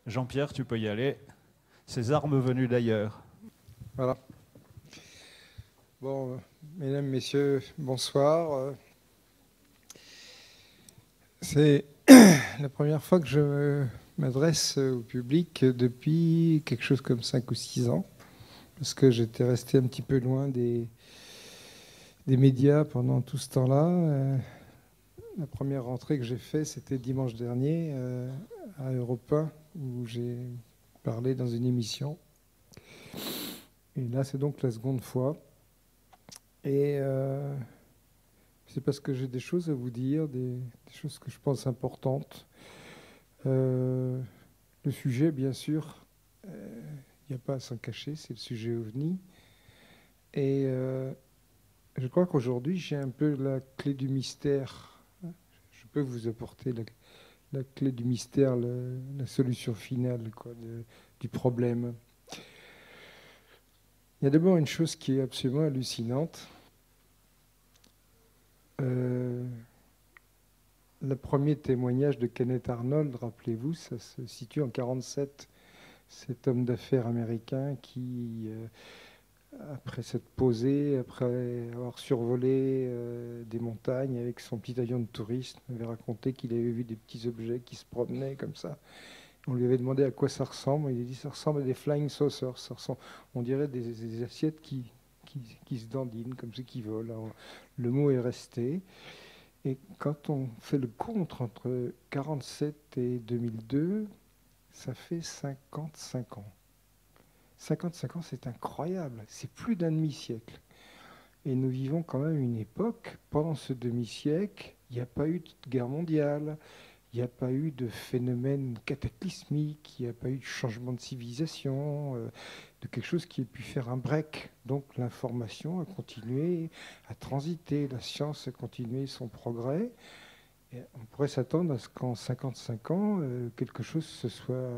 Jean-Pierre, tu peux y aller. Ces armes venues d'ailleurs. Voilà. Bon, mesdames, messieurs, bonsoir. C'est la première fois que je m'adresse au public depuis quelque chose comme 5 ou 6 ans, parce que j'étais resté un petit peu loin des médias pendant tout ce temps-là. La première rentrée que j'ai faite, c'était dimanche dernier à Europe 1, où j'ai parlé dans une émission. Et là, c'est donc la seconde fois. Et c'est parce que j'ai des choses à vous dire, des choses que je pense importantes. Le sujet, bien sûr, il n'y a pas à s'en cacher, c'est le sujet OVNI. Et je crois qu'aujourd'hui, j'ai un peu la clé du mystère. Je peux vous apporter la clé du mystère, la solution finale quoi, du problème. Il y a d'abord une chose qui est absolument hallucinante. Le premier témoignage de Kenneth Arnold, rappelez-vous, ça se situe en 1947. Cet homme d'affaires américain qui, après s'être posé, après avoir survolé des montagnes avec son petit avion de touriste, avait raconté qu'il avait vu des petits objets qui se promenaient comme ça. On lui avait demandé à quoi ça ressemble. Il a dit ça ressemble à des flying saucers. Ça ressemble, on dirait des assiettes qui se dandinent, comme ceux qui volent. Alors, le mot est resté. Et quand on fait le compte entre 1947 et 2002, ça fait 55 ans. 55 ans, c'est incroyable. C'est plus d'un demi-siècle. Et nous vivons quand même une époque, pendant ce demi-siècle, il n'y a pas eu de guerre mondiale, il n'y a pas eu de phénomène cataclysmique, il n'y a pas eu de changement de civilisation, de quelque chose qui ait pu faire un break. Donc l'information a continué à transiter, la science a continué son progrès. Et on pourrait s'attendre à ce qu'en 55 ans, quelque chose se soit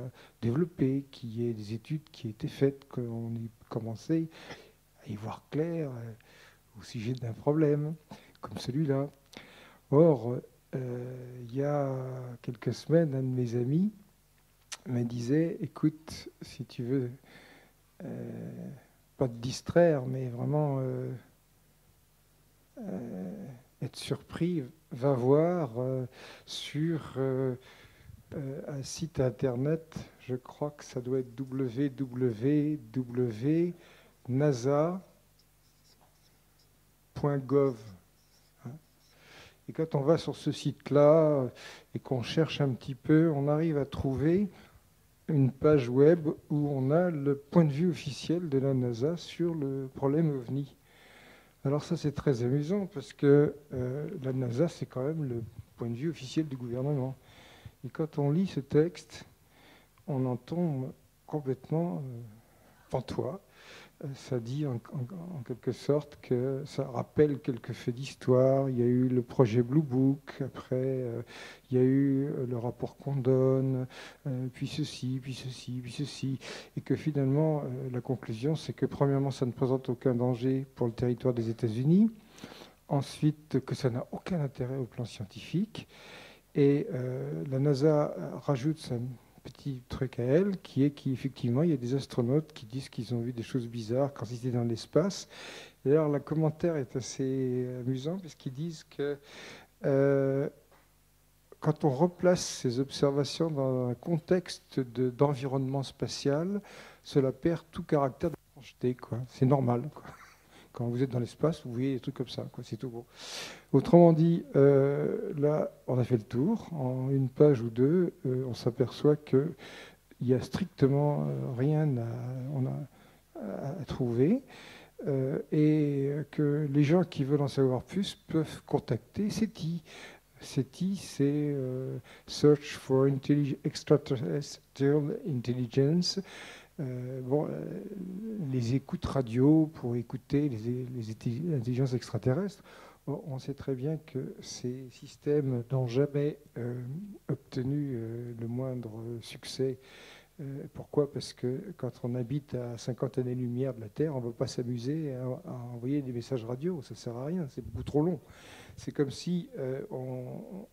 développé, qu'il y ait des études qui aient été faites, qu'on ait commencé à y voir clair au sujet d'un problème comme celui-là. Or, il y a quelques semaines, un de mes amis me disait, écoute, si tu veux, pas te distraire, mais vraiment être surpris, va voir sur un site internet, je crois que ça doit être www.nasa.gov. Et quand on va sur ce site-là et qu'on cherche un petit peu, on arrive à trouver une page web où on a le point de vue officiel de la NASA sur le problème OVNI. Alors ça, c'est très amusant parce que la NASA, c'est quand même le point de vue officiel du gouvernement. Et quand on lit ce texte, on en tombe complètement pantois. Ça dit en quelque sorte que ça rappelle quelques faits d'histoire. Il y a eu le projet Blue Book, après il y a eu le rapport Condon, puis ceci, puis ceci, puis ceci. Et que finalement, la conclusion, c'est que premièrement, ça ne présente aucun danger pour le territoire des États-Unis. Ensuite, que ça n'a aucun intérêt au plan scientifique. Et la NASA rajoute un petit truc à elle, qui est qu'effectivement, il y a des astronautes qui disent qu'ils ont vu des choses bizarres quand ils étaient dans l'espace. D'ailleurs, le commentaire est assez amusant, puisqu'ils disent que quand on replace ces observations dans un contexte d'environnement spatial, cela perd tout caractère d'étrangeté, quoi. C'est normal, quoi. Quand vous êtes dans l'espace, vous voyez des trucs comme ça, quoi. C'est tout beau. Autrement dit, là, on a fait le tour. En une page ou deux, on s'aperçoit qu'il n'y a strictement rien à trouver et que les gens qui veulent en savoir plus peuvent contacter SETI. SETI, c'est Search for Extraterrestrial Intelligence. Les écoutes radio pour écouter les intelligences extraterrestres. On sait très bien que ces systèmes n'ont jamais obtenu le moindre succès. Pourquoi? Parce que quand on habite à 50 années-lumière de la Terre, on ne va pas s'amuser à envoyer des messages radio. Ça ne sert à rien, c'est beaucoup trop long. C'est comme si on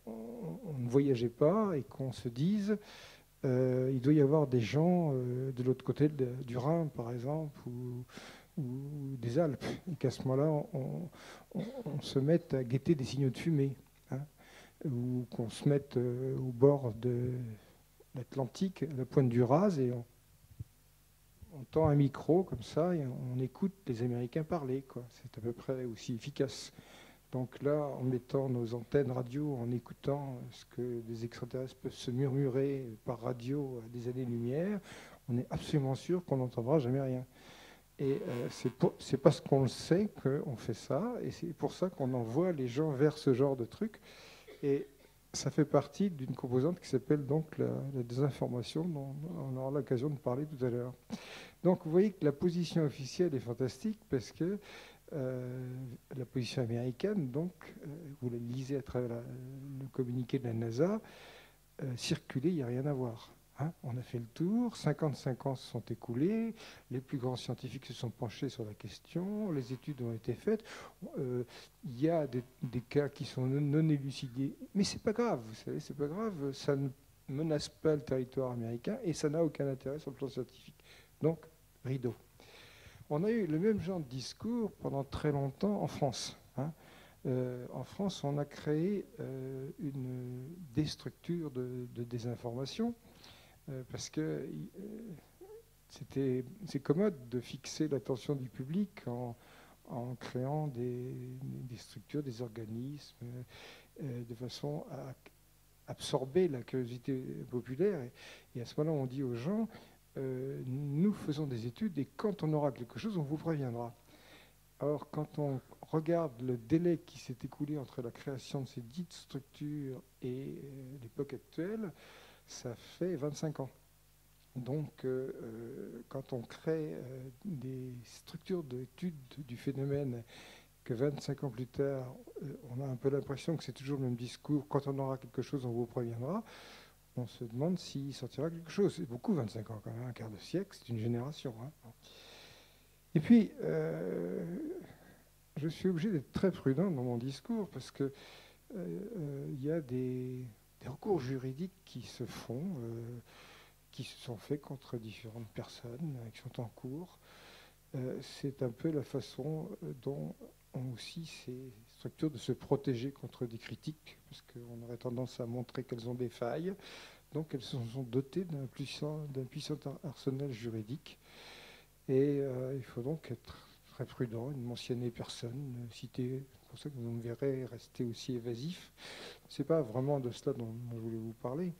ne voyageait pas et qu'on se dise il doit y avoir des gens de l'autre côté du Rhin, par exemple, ou des Alpes, et qu'à ce moment-là, on se mette à guetter des signaux de fumée, hein, ou qu'on se mette au bord de l'Atlantique, à la pointe du Raz, et on tend un micro comme ça, et on écoute les Américains parler, quoi. C'est à peu près aussi efficace. Donc là, en mettant nos antennes radio, en écoutant ce que des extraterrestres peuvent se murmurer par radio à des années-lumière, on est absolument sûr qu'on n'entendra jamais rien. Et c'est parce qu'on le sait qu'on fait ça, et c'est pour ça qu'on envoie les gens vers ce genre de truc. Et ça fait partie d'une composante qui s'appelle donc la désinformation, dont on aura l'occasion de parler tout à l'heure. Donc vous voyez que la position officielle est fantastique, parce que la position américaine, donc, vous la lisez à travers le communiqué de la NASA, circuler, il n'y a rien à voir. Hein. On a fait le tour, 55 ans se sont écoulés, les plus grands scientifiques se sont penchés sur la question, les études ont été faites, il y a des cas qui sont non élucidés, mais c'est pas grave, vous savez, c'est pas grave, ça ne menace pas le territoire américain et ça n'a aucun intérêt sur le plan scientifique. Donc, rideau. On a eu le même genre de discours pendant très longtemps en France. Hein. En France, on a créé des structures de désinformation parce que c'est commode de fixer l'attention du public en créant des structures, des organismes, de façon à absorber la curiosité populaire. Et à ce moment-là, on dit aux gens, nous faisons des études et quand on aura quelque chose, on vous préviendra. Or, quand on regarde le délai qui s'est écoulé entre la création de ces dites structures et l'époque actuelle, ça fait 25 ans. Donc, quand on crée des structures d'études du phénomène, que 25 ans plus tard, on a un peu l'impression que c'est toujours le même discours, quand on aura quelque chose, on vous préviendra, on se demande s'il sortira quelque chose. C'est beaucoup, 25 ans quand même, un quart de siècle, c'est une génération. Hein. Et puis, je suis obligé d'être très prudent dans mon discours parce que il y a des recours juridiques qui se font, qui se sont faits contre différentes personnes, qui sont en cours. C'est un peu la façon dont ont aussi ces structures de se protéger contre des critiques, parce qu'on aurait tendance à montrer qu'elles ont des failles. Donc elles se sont dotées d'un puissant arsenal juridique. Et il faut donc être très prudent, ne mentionner personne, citer, c'est pour ça que vous me verrez rester aussi évasif. Ce n'est pas vraiment de cela dont je voulais vous parler.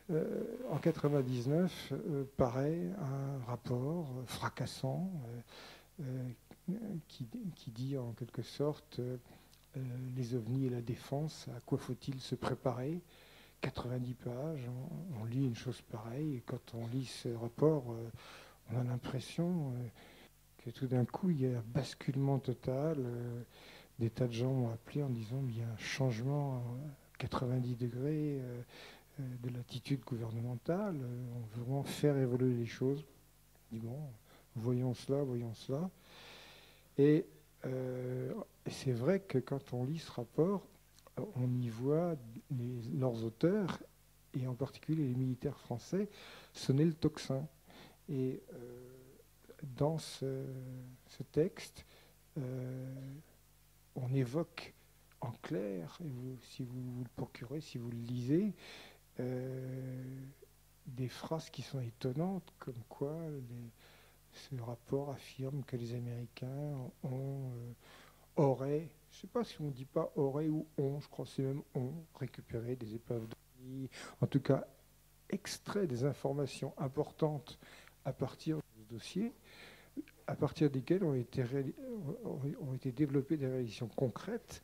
En 1999, paraît un rapport fracassant qui dit en quelque sorte les ovnis et la défense, à quoi faut-il se préparer? 90 pages, on lit une chose pareille, et quand on lit ce rapport, on a l'impression que tout d'un coup, il y a un basculement total. Des tas de gens m'ont appelé en disant qu'il y a un changement à 90 degrés de l'attitude gouvernementale. On veut vraiment faire évoluer les choses. Je dis bon, voyons cela, voyons cela. Et c'est vrai que quand on lit ce rapport, on y voit leurs auteurs, et en particulier les militaires français, sonner le tocsin. Et dans ce texte, on évoque en clair, et si vous le procurez, si vous le lisez, des phrases qui sont étonnantes, comme quoi ce rapport affirme que les Américains auraient, je ne sais pas si on ne dit pas auraient ou ont, je crois que c'est même ont récupéré des épaves d'OVNI, en tout cas extrait des informations importantes à partir de ce dossier, à partir desquelles ont été développées des réalisations concrètes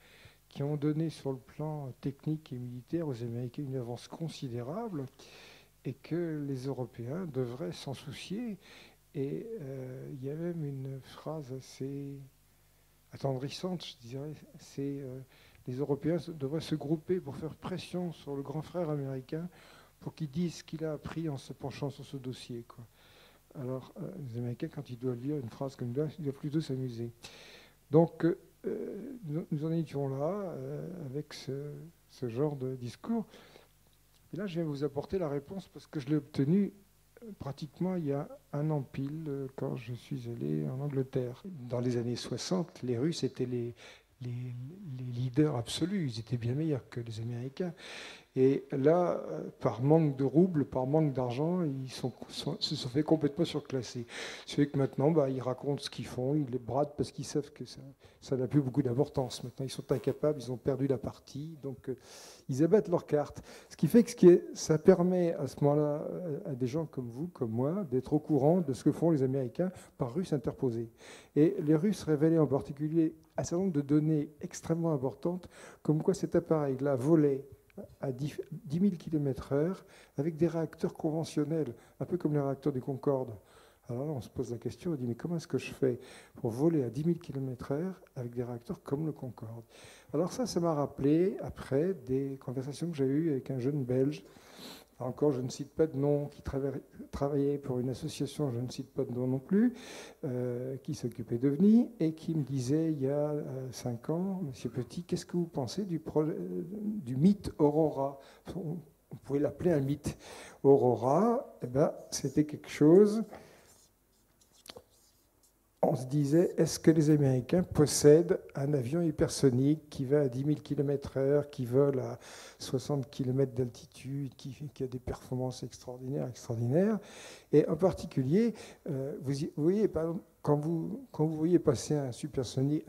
qui ont donné sur le plan technique et militaire aux Américains une avance considérable et que les Européens devraient s'en soucier. Et il y a même une phrase assez attendrissante, je dirais, c'est les Européens devraient se grouper pour faire pression sur le grand frère américain pour qu'il dise ce qu'il a appris en se penchant sur ce dossier, quoi. Alors, les Américains, quand ils doivent lire une phrase comme ça, ils doivent plutôt s'amuser. Donc, nous en étions là, avec ce genre de discours. Et là, je vais vous apporter la réponse parce que je l'ai obtenue pratiquement il y a un an pile, quand je suis allé en Angleterre. Dans les années 60, les Russes étaient les leaders absolus. Ils étaient bien meilleurs que les Américains. Et là, par manque de roubles, par manque d'argent, ils se sont fait complètement surclasser. C'est que maintenant, ils racontent ce qu'ils font, ils les bradent parce qu'ils savent que ça n'a plus beaucoup d'importance. Maintenant, ils sont incapables, ils ont perdu la partie, donc ils abattent leurs cartes. Ce qui fait que ça permet à ce moment-là à des gens comme vous, comme moi, d'être au courant de ce que font les Américains par Russes interposés. Et les Russes révélaient en particulier un certain nombre de données extrêmement importantes, comme quoi cet appareil-là volait à 10 000 km/h avec des réacteurs conventionnels, un peu comme les réacteurs du Concorde. Alors là, on se pose la question, on dit, mais comment est-ce que je fais pour voler à 10 000 km/h avec des réacteurs comme le Concorde? Alors ça m'a rappelé, après, des conversations que j'ai eues avec un jeune Belge. Encore, je ne cite pas de nom, qui travaillait pour une association, je ne cite pas de nom non plus, qui s'occupait d'OVNI et qui me disait il y a 5 ans, Monsieur Petit, qu'est-ce que vous pensez du mythe Aurora? On pouvait l'appeler un mythe. Aurora, c'était quelque chose. On se disait, est-ce que les Américains possèdent un avion hypersonique qui va à 10 000 km/h, qui vole à 60 km d'altitude, qui a des performances extraordinaires. Et en particulier, vous voyez, par exemple, quand vous voyez passer un supersonique,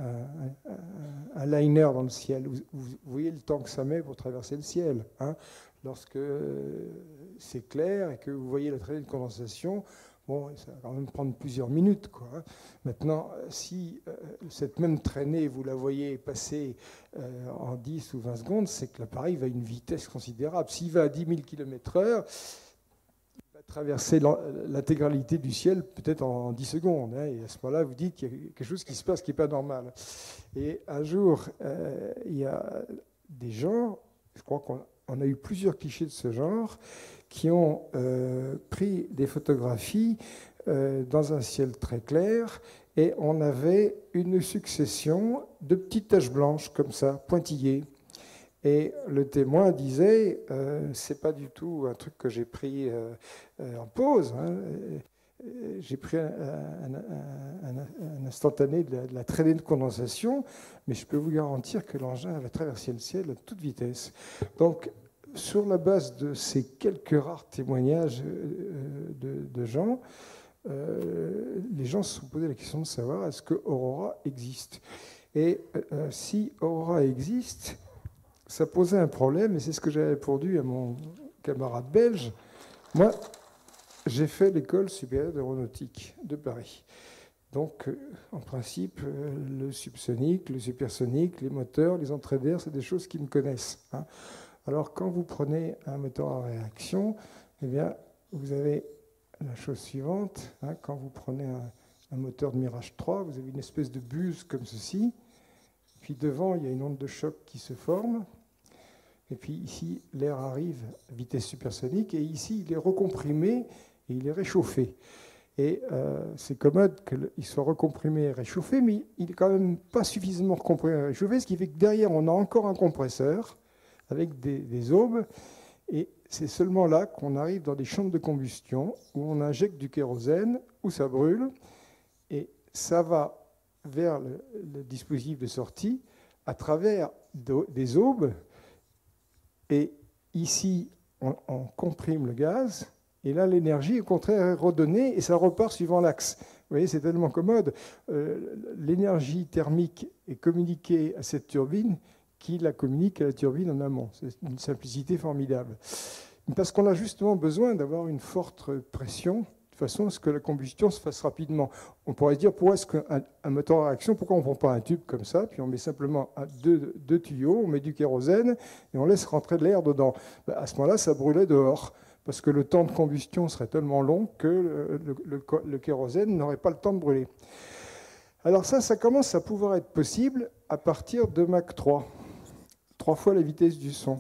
un liner dans le ciel, vous voyez le temps que ça met pour traverser le ciel. Hein. Lorsque c'est clair et que vous voyez la traînée de condensation, bon, ça va quand même prendre plusieurs minutes, quoi. Maintenant, si cette même traînée, vous la voyez passer en 10 ou 20 secondes, c'est que l'appareil va à une vitesse considérable. S'il va à 10 000 km/h, il va traverser l'intégralité du ciel peut-être en 10 secondes. Hein, et à ce moment-là, vous dites qu'il y a quelque chose qui se passe qui n'est pas normal. Et un jour, il y a des gens, je crois qu'on a eu plusieurs clichés de ce genre, qui ont pris des photographies dans un ciel très clair, et on avait une succession de petites taches blanches comme ça, pointillées. Et le témoin disait, c'est pas du tout un truc que j'ai pris en pause. Hein. J'ai pris un instantané de la traînée de condensation, mais je peux vous garantir que l'engin avait traversé le ciel à toute vitesse. Donc, sur la base de ces quelques rares témoignages de gens, les gens se sont posé la question de savoir est-ce que Aurora existe. Et si Aurora existe, ça posait un problème, et c'est ce que j'avais répondu à mon camarade belge. Moi, j'ai fait l'école supérieure d'aéronautique de Paris. Donc, en principe, le subsonique, le supersonique, les moteurs, les entrées d'air, c'est des choses qui me connaissent. Hein. Alors, quand vous prenez un moteur à réaction, eh bien, vous avez la chose suivante. Hein, quand vous prenez un moteur de Mirage 3, vous avez une espèce de buse comme ceci. Puis devant, il y a une onde de choc qui se forme. Et puis ici, l'air arrive à vitesse supersonique. Et ici, il est recomprimé et il est réchauffé. Et c'est commode qu'il soit recomprimé et réchauffé, mais il n'est quand même pas suffisamment recomprimé et réchauffé, ce qui fait que derrière, on a encore un compresseur avec des aubes, et c'est seulement là qu'on arrive dans des chambres de combustion où on injecte du kérosène, où ça brûle, et ça va vers le dispositif de sortie à travers des aubes, et ici, on comprime le gaz, et là, l'énergie, au contraire, est redonnée, et ça repart suivant l'axe. Vous voyez, c'est tellement commode. L'énergie thermique est communiquée à cette turbine, qui la communique à la turbine en amont. C'est une simplicité formidable. Parce qu'on a justement besoin d'avoir une forte pression, de façon à ce que la combustion se fasse rapidement. On pourrait se dire, pourquoi est-ce qu'un moteur à réaction, pourquoi on ne prend pas un tube comme ça, puis on met simplement deux tuyaux, on met du kérosène, et on laisse rentrer de l'air dedans. À ce moment-là, ça brûlait dehors, parce que le temps de combustion serait tellement long que le kérosène n'aurait pas le temps de brûler. Alors ça commence à pouvoir être possible à partir de Mach 3. 3 fois la vitesse du son.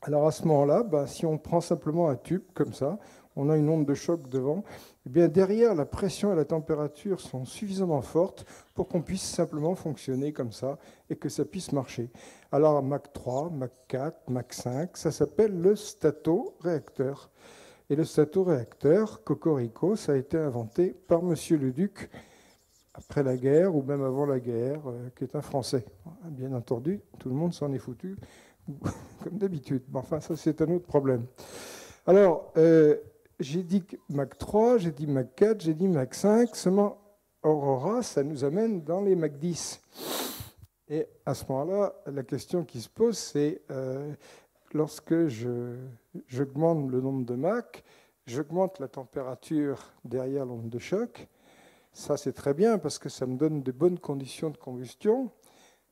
Alors à ce moment-là, si on prend simplement un tube comme ça, on a une onde de choc devant, et bien derrière, la pression et la température sont suffisamment fortes pour qu'on puisse simplement fonctionner comme ça et que ça puisse marcher. Alors Mach 3, Mach 4, Mach 5, ça s'appelle le statoréacteur. Et le statoréacteur, Cocorico, ça a été inventé par Monsieur Leduc après la guerre ou même avant la guerre, qui est un Français. Bien entendu, tout le monde s'en est foutu, comme d'habitude. Mais enfin, ça, c'est un autre problème. Alors, j'ai dit Mach 3, j'ai dit Mach 4, j'ai dit Mach 5. Seulement, Aurora, ça nous amène dans les Mach 10. Et à ce moment-là, la question qui se pose, c'est lorsque j'augmente le nombre de Mach, j'augmente la température derrière l'onde de choc. Ça, c'est très bien parce que ça me donne de bonnes conditions de combustion.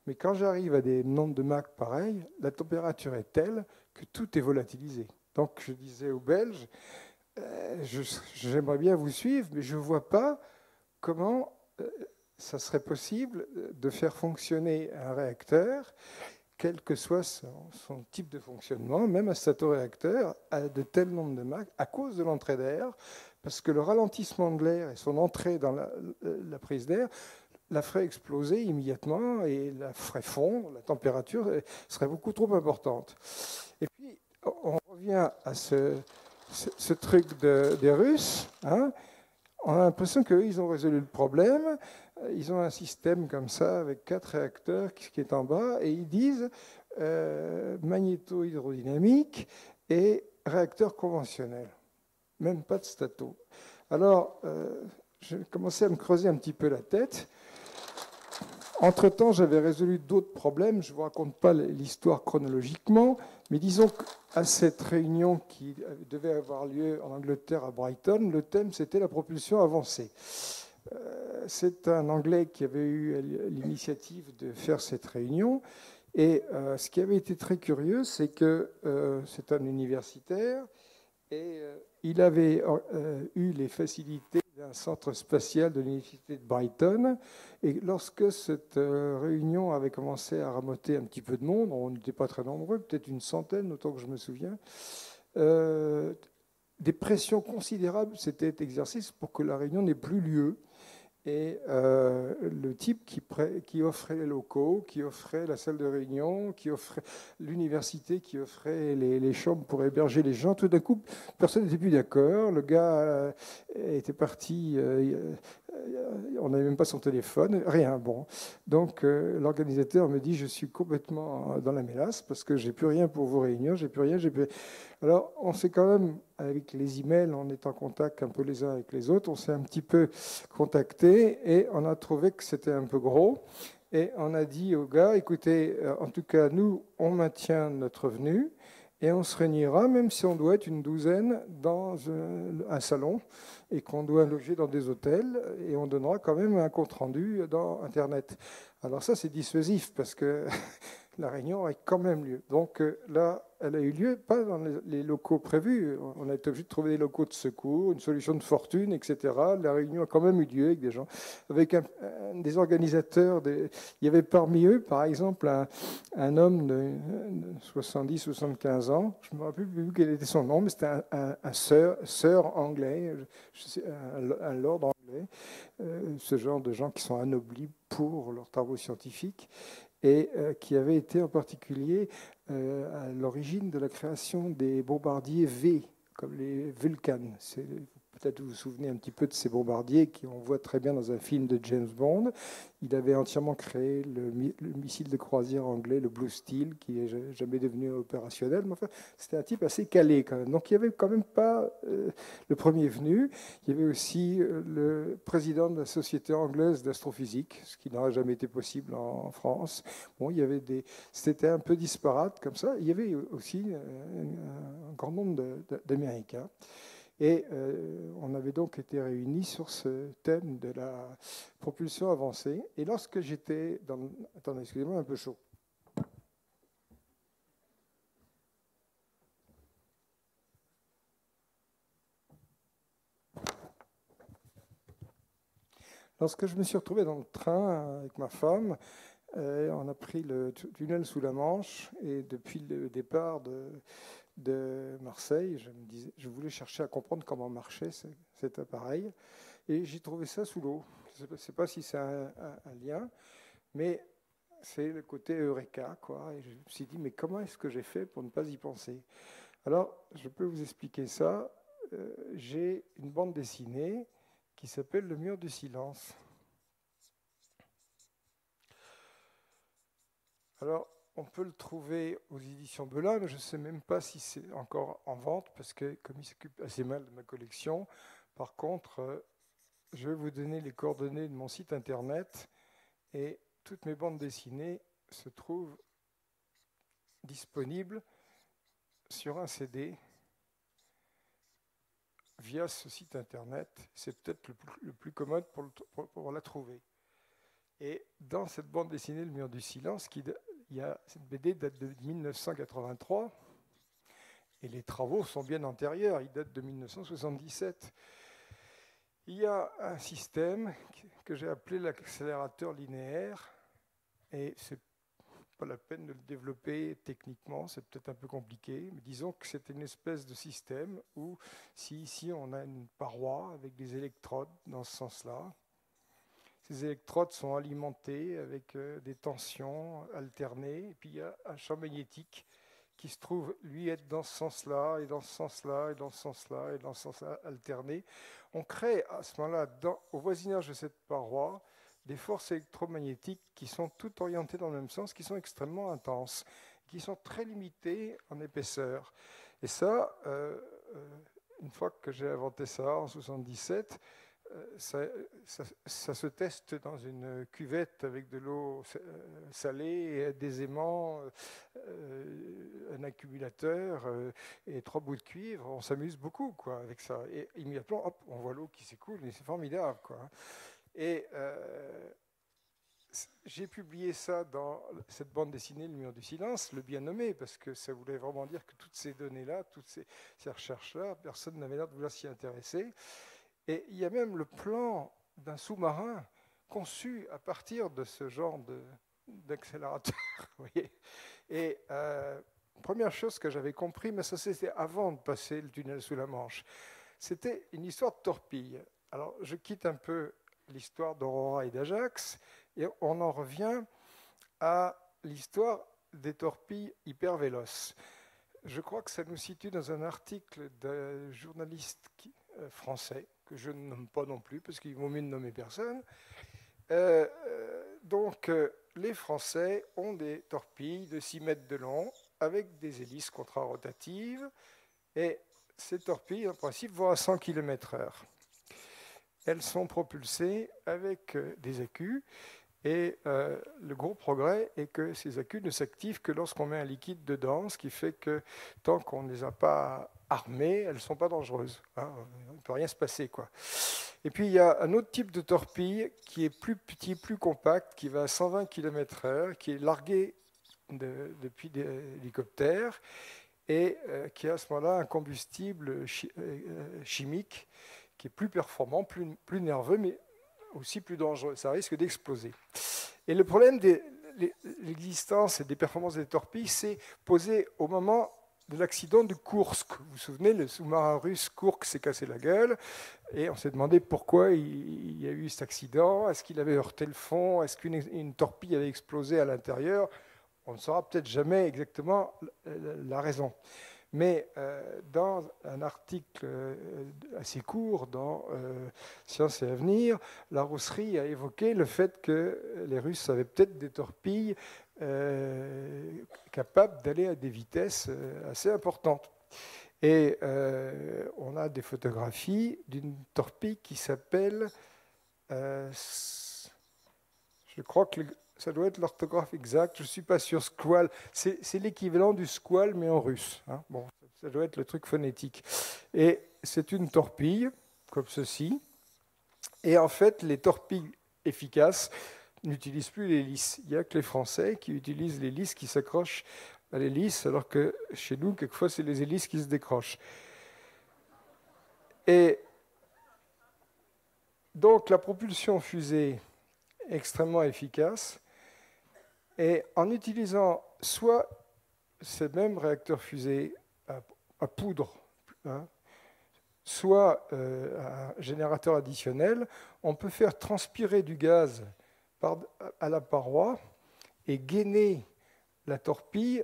Mais quand j'arrive à des nombres de Mach pareils, la température est telle que tout est volatilisé. Donc, je disais aux Belges, j'aimerais bien vous suivre, mais je ne vois pas comment ça serait possible de faire fonctionner un réacteur, quel que soit son type de fonctionnement, même un statoréacteur, à de tels nombres de Mach, à cause de l'entrée d'air, parce que le ralentissement de l'air et son entrée dans la prise d'air la ferait exploser immédiatement et la ferait fondre, la température serait beaucoup trop importante. Et puis, on revient à ce truc des Russes. Hein. On a l'impression qu'eux, ils ont résolu le problème. Ils ont un système comme ça, avec 4 réacteurs qui est en bas, et ils disent magnéto-hydrodynamique et réacteur conventionnel. Même pas de stato. Alors, j'ai commencé à me creuser un petit peu la tête. Entre-temps, j'avais résolu d'autres problèmes. Je ne vous raconte pas l'histoire chronologiquement, mais disons qu'à cette réunion qui devait avoir lieu en Angleterre à Brighton, le thème c'était la propulsion avancée. C'est un Anglais qui avait eu l'initiative de faire cette réunion. Et ce qui avait été très curieux, c'est que c'est un universitaire et il avait eu les facilités d'un centre spatial de l'université de Brighton. Et lorsque cette réunion avait commencé à ramoter un petit peu de monde, on n'était pas très nombreux, peut-être une centaine, autant que je me souviens, des pressions considérables s'étaient exercées pour que la réunion n'ait plus lieu. Et le type qui offrait les locaux, qui offrait la salle de réunion, qui offrait l'université, qui offrait les chambres pour héberger les gens, tout d'un coup, personne n'était plus d'accord. Le gars était parti, on n'avait même pas son téléphone, rien. Bon. Donc l'organisateur me dit, je suis complètement dans la mélasse parce que j'ai plus rien pour vos réunions, j'ai plus rien, j'ai plus... Alors, on s'est quand même, avec les emails, on est en contact un peu les uns avec les autres, on s'est un petit peu contacté et on a trouvé que c'était un peu gros. Et on a dit aux gars, écoutez, en tout cas, nous, on maintient notre revenu et on se réunira, même si on doit être une douzaine dans un salon et qu'on doit loger dans des hôtels, et on donnera quand même un compte-rendu dans Internet. Alors ça, c'est dissuasif parce que la réunion a quand même lieu. Donc là, elle a eu lieu, pas dans les locaux prévus. On a été obligé de trouver des locaux de secours, une solution de fortune, etc. La réunion a quand même eu lieu avec des gens, avec des organisateurs. Il y avait parmi eux, par exemple, un homme de 70-75 ans. Je ne me rappelle plus quel était son nom, mais c'était un sir anglais, un lord anglais, ce genre de gens qui sont anoblis pour leurs travaux scientifiques, et qui avait été en particulier à l'origine de la création des bombardiers V, comme les Vulcan. Peut-être vous vous souvenez un petit peu de ces bombardiers qu'on voit très bien dans un film de James Bond. Il avait entièrement créé le missile de croisière anglais, le Blue Steel, qui n'est jamais devenu opérationnel. Mais enfin, c'était un type assez calé quand même. Donc il n'y avait quand même pas le premier venu. Il y avait aussi le président de la Société anglaise d'astrophysique, ce qui n'aurait jamais été possible en France. Bon, il y avait c'était un peu disparate comme ça. Il y avait aussi un grand nombre d'Américains. Et on avait donc été réunis sur ce thème de la propulsion avancée. Et lorsque j'étais dans... Attendez, excusez-moi, un peu chaud. Lorsque je me suis retrouvé dans le train avec ma femme, On a pris le tunnel sous la Manche et depuis le départ de Marseille, je voulais chercher à comprendre comment marchait cet appareil et j'ai trouvé ça sous l'eau. Je ne sais pas si c'est un lien, mais c'est le côté Eureka, quoi. Et je me suis dit, mais comment est-ce que j'ai fait pour ne pas y penser? Alors, je peux vous expliquer ça. J'ai une bande dessinée qui s'appelle Le Mur du Silence. Alors, on peut le trouver aux éditions Belin, mais je ne sais même pas si c'est encore en vente, parce que comme il s'occupe assez mal de ma collection, par contre, je vais vous donner les coordonnées de mon site internet, et toutes mes bandes dessinées se trouvent disponibles sur un CD via ce site internet. C'est peut-être le plus commode pour la trouver. Et dans cette bande dessinée, Le Mur du Silence, cette BD date de 1983, et les travaux sont bien antérieurs, ils datent de 1977. Il y a un système que j'ai appelé l'accélérateur linéaire, et c'est pas la peine de le développer techniquement, c'est peut-être un peu compliqué, mais disons que c'est une espèce de système où, si ici on a une paroi avec des électrodes dans ce sens-là, ces électrodes sont alimentées avec des tensions alternées, et puis il y a un champ magnétique qui se trouve, lui, être dans ce sens-là, et dans ce sens-là, et dans ce sens-là, et dans ce sens-là alterné. On crée à ce moment-là, au voisinage de cette paroi, des forces électromagnétiques qui sont toutes orientées dans le même sens, qui sont extrêmement intenses, qui sont très limitées en épaisseur. Et ça, une fois que j'ai inventé ça en 1977, ça se teste dans une cuvette avec de l'eau salée, des aimants, un accumulateur et 3 bouts de cuivre. On s'amuse beaucoup, quoi, avec ça. Et immédiatement, hop, on voit l'eau qui s'écoule et c'est formidable, quoi. Et j'ai publié ça dans cette bande dessinée, Le Mur du Silence, le bien nommé, parce que ça voulait vraiment dire que toutes ces données-là, toutes ces recherches-là, personne n'avait l'air de vouloir s'y intéresser. Et il y a même le plan d'un sous-marin conçu à partir de ce genre d'accélérateur. Vous voyez. Et première chose que j'avais compris, mais ça c'était avant de passer le tunnel sous la Manche, c'était une histoire de torpille. Alors je quitte un peu l'histoire d'Aurora et d'Ajax, et on en revient à l'histoire des torpilles hyper véloces. Je crois que ça nous situe dans un article d'un journaliste français, que je ne nomme pas non plus, parce qu'il vaut mieux ne nommer personne. Donc, les Français ont des torpilles de 6 mètres de long, avec des hélices contrarotatives, et ces torpilles, en principe, vont à 100 km/h. Elles sont propulsées avec des accus, et le gros progrès est que ces accus ne s'activent que lorsqu'on met un liquide dedans, ce qui fait que tant qu'on ne les a pas armées, elles ne sont pas dangereuses. Hein, il ne peut rien se passer, quoi. Et puis il y a un autre type de torpille qui est plus petit, plus compact, qui va à 120 km/h, qui est largué depuis des hélicoptères et qui a à ce moment-là un combustible chimique qui est plus performant, plus nerveux, mais aussi plus dangereux. Ça risque d'exploser. Et le problème de l'existence et des performances des torpilles s'est posé au moment de l'accident de Kursk. Vous vous souvenez, le sous-marin russe Kursk s'est cassé la gueule et on s'est demandé pourquoi il y a eu cet accident. Est-ce qu'il avait heurté le fond? Est-ce qu'une torpille avait explosé à l'intérieur? On ne saura peut-être jamais exactement la raison. Mais dans un article assez court dans Science et Avenir, la Rousserie a évoqué le fait que les Russes avaient peut-être des torpilles capables d'aller à des vitesses assez importantes. Et on a des photographies d'une torpille qui s'appelle, je crois que ça doit être l'orthographe exact, je ne suis pas sûr, Squall. C'est l'équivalent du Squall, mais en russe. Hein. Bon, ça doit être le truc phonétique. Et c'est une torpille, comme ceci. Et en fait, les torpilles efficaces n'utilisent plus l'hélice. Il n'y a que les Français qui utilisent l'hélice, qui s'accrochent à l'hélice, alors que chez nous, quelquefois, c'est les hélices qui se décrochent. Et donc, la propulsion fusée est extrêmement efficace. Et en utilisant soit ces mêmes réacteurs fusées à poudre, hein, soit un générateur additionnel, on peut faire transpirer du gaz à la paroi et gainer la torpille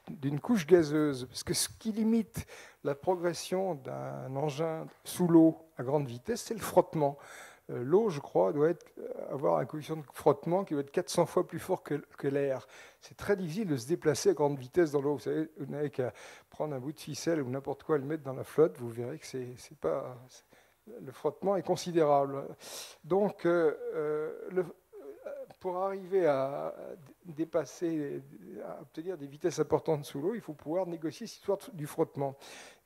d'une couche gazeuse. Parce que ce qui limite la progression d'un engin sous l'eau à grande vitesse, c'est le frottement. L'eau, je crois, doit avoir un coefficient de frottement qui doit être 400 fois plus fort que l'air. C'est très difficile de se déplacer à grande vitesse dans l'eau. Vous savez, vous n'avez qu'à prendre un bout de ficelle ou n'importe quoi et le mettre dans la flotte, vous verrez que c'est pas... Le frottement est considérable. Donc, pour arriver à dépasser, à obtenir des vitesses importantes sous l'eau, il faut pouvoir négocier cette histoire du frottement.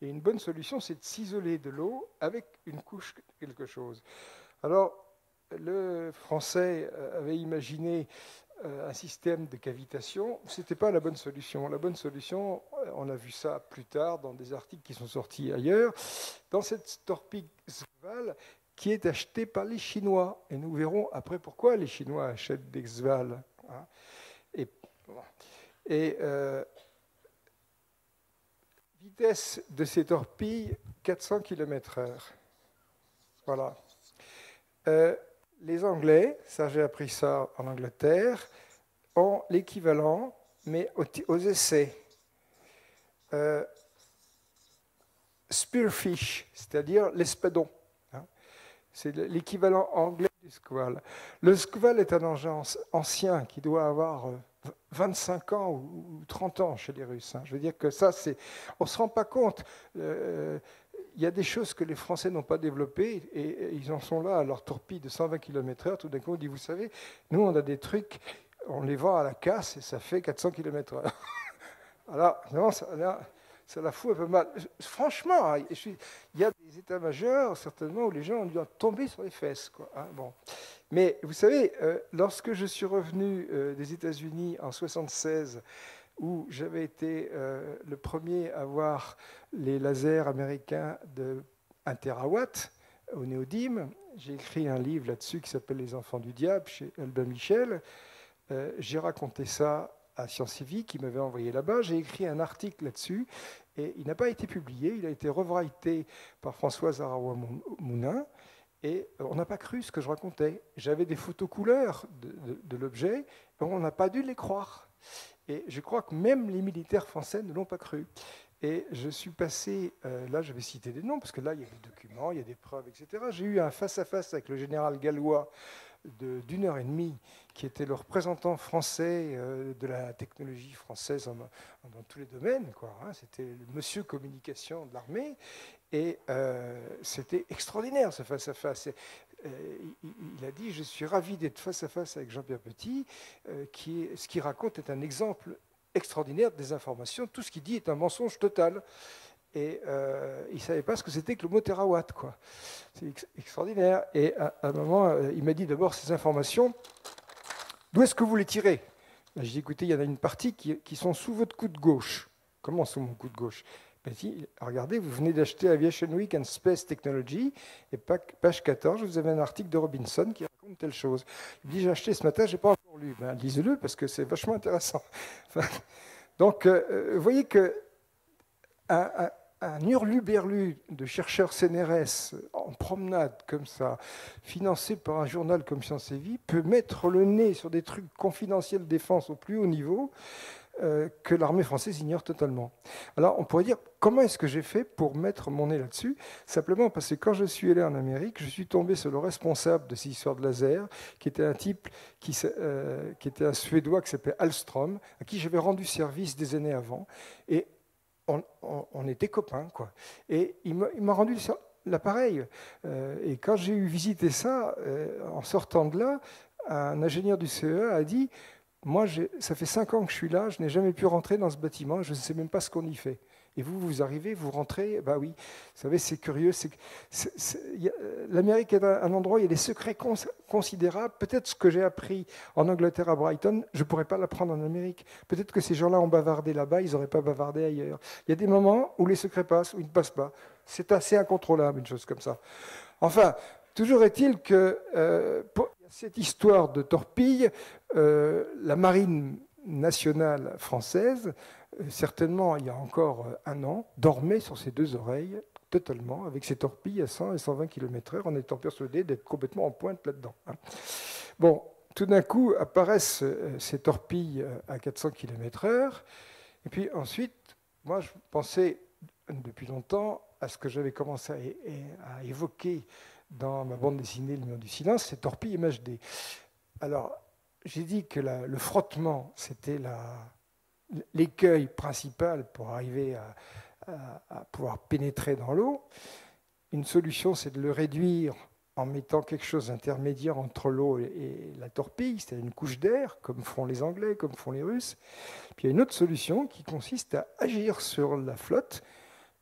Et une bonne solution, c'est de s'isoler de l'eau avec une couche quelque chose. Alors, le Français avait imaginé un système de cavitation. Ce n'était pas la bonne solution. La bonne solution, on a vu ça plus tard dans des articles qui sont sortis ailleurs, dans cette torpille Xval qui est achetée par les Chinois. Et nous verrons après pourquoi les Chinois achètent des Xval. Hein. Et vitesse de ces torpilles, 400 km/h. Voilà. Les Anglais, ça j'ai appris ça en Angleterre, ont l'équivalent, mais aux essais. Spearfish, c'est-à-dire l'espadon. Hein. C'est l'équivalent anglais du Squall. Le Squall est un engin ancien qui doit avoir 25 ans ou 30 ans chez les Russes. Hein. Je veux dire que ça, on ne se rend pas compte. Il y a des choses que les Français n'ont pas développées et ils en sont là à leur torpille de 120 km/h. Tout d'un coup, on dit, vous savez, nous, on a des trucs, on les vend à la casse et ça fait 400 km/h. Alors, non, ça la fout un peu mal. Franchement, il y a des états-majors, certainement, où les gens ont dû tomber sur les fesses. Quoi, hein, bon. Mais vous savez, lorsque je suis revenu des États-Unis en 1976, où j'avais été le premier à voir les lasers américains de 1 terawatt au néodyme. J'ai écrit un livre là-dessus qui s'appelle Les enfants du diable chez Albin Michel. J'ai raconté ça à Scientifique, qui m'avait envoyé là-bas. J'ai écrit un article là-dessus et il n'a pas été publié. Il a été rewrité par Françoise Arawa-Mounin. Et on n'a pas cru ce que je racontais. J'avais des photos couleurs de l'objet, et on n'a pas dû les croire. Et je crois que même les militaires français ne l'ont pas cru. Et je suis passé, là je vais citer des noms, parce que là il y a des documents, il y a des preuves, etc. J'ai eu un face-à-face avec le général Gallois d'une heure et demie, qui était le représentant français de la technologie française dans tous les domaines, quoi, hein. C'était le monsieur communication de l'armée. Et c'était extraordinaire ce face-à-face. Il a dit, je suis ravi d'être face-à-face avec Jean-Pierre Petit, ce qu'il raconte est un exemple extraordinaire de désinformation. Tout ce qu'il dit est un mensonge total. Et il ne savait pas ce que c'était que le mot terawatt, quoi. C'est extraordinaire. Et à un moment, il m'a dit d'abord ces informations, d'où est-ce que vous les tirez? J'ai dit, écoutez, il y en a une partie qui sont sous votre coude gauche. Comment sous mon coude gauche? Ben, si, regardez, vous venez d'acheter Aviation Week and Space Technology, et page 14, vous avez un article de Robinson qui raconte telle chose. Il me dit, j'ai acheté ce matin, je n'ai pas encore lu. Ben, lisez-le, parce que c'est vachement intéressant. Enfin, donc, vous voyez que un hurluberlu de chercheurs CNRS en promenade comme ça, financé par un journal comme Science et Vie, peut mettre le nez sur des trucs confidentiels de défense au plus haut niveau, que l'armée française ignore totalement. Alors, on pourrait dire, comment est-ce que j'ai fait pour mettre mon nez là-dessus? Simplement parce que quand je suis allé en Amérique, je suis tombé sur le responsable de ces histoires de laser, qui était un type qui était un Suédois qui s'appelait Alström, à qui j'avais rendu service des années avant, et on était copains, quoi. Et il m'a rendu l'appareil. Et quand j'ai eu visité ça, en sortant de là, un ingénieur du CEA a dit, moi, ça fait 5 ans que je suis là, je n'ai jamais pu rentrer dans ce bâtiment, je ne sais même pas ce qu'on y fait. Et vous arrivez, vous rentrez, bah oui, vous savez, c'est curieux. L'Amérique est un endroit où il y a des secrets considérables. Peut-être ce que j'ai appris en Angleterre à Brighton, je ne pourrais pas l'apprendre en Amérique. Peut-être que ces gens-là ont bavardé là-bas, ils n'auraient pas bavardé ailleurs. Il y a des moments où les secrets passent, où ils ne passent pas. C'est assez incontrôlable, une chose comme ça. Enfin, Toujours est-il que pour cette histoire de torpille, la marine nationale française, certainement il y a encore un an, dormait sur ses deux oreilles totalement, avec ses torpilles à 100 et 120 km/h, en étant persuadé d'être complètement en pointe là-dedans. Bon, tout d'un coup apparaissent ces torpilles à 400 km/h, et puis ensuite, moi je pensais depuis longtemps à ce que j'avais commencé à évoquer dans ma bande dessinée Le Mur du Silence, ces torpilles MHD. Alors, j'ai dit que le frottement, c'était l'écueil principal pour arriver à pouvoir pénétrer dans l'eau. Une solution, c'est de le réduire en mettant quelque chose d'intermédiaire entre l'eau et la torpille, c'est-à-dire une couche d'air, comme font les Anglais, comme font les Russes. Puis il y a une autre solution qui consiste à agir sur la flotte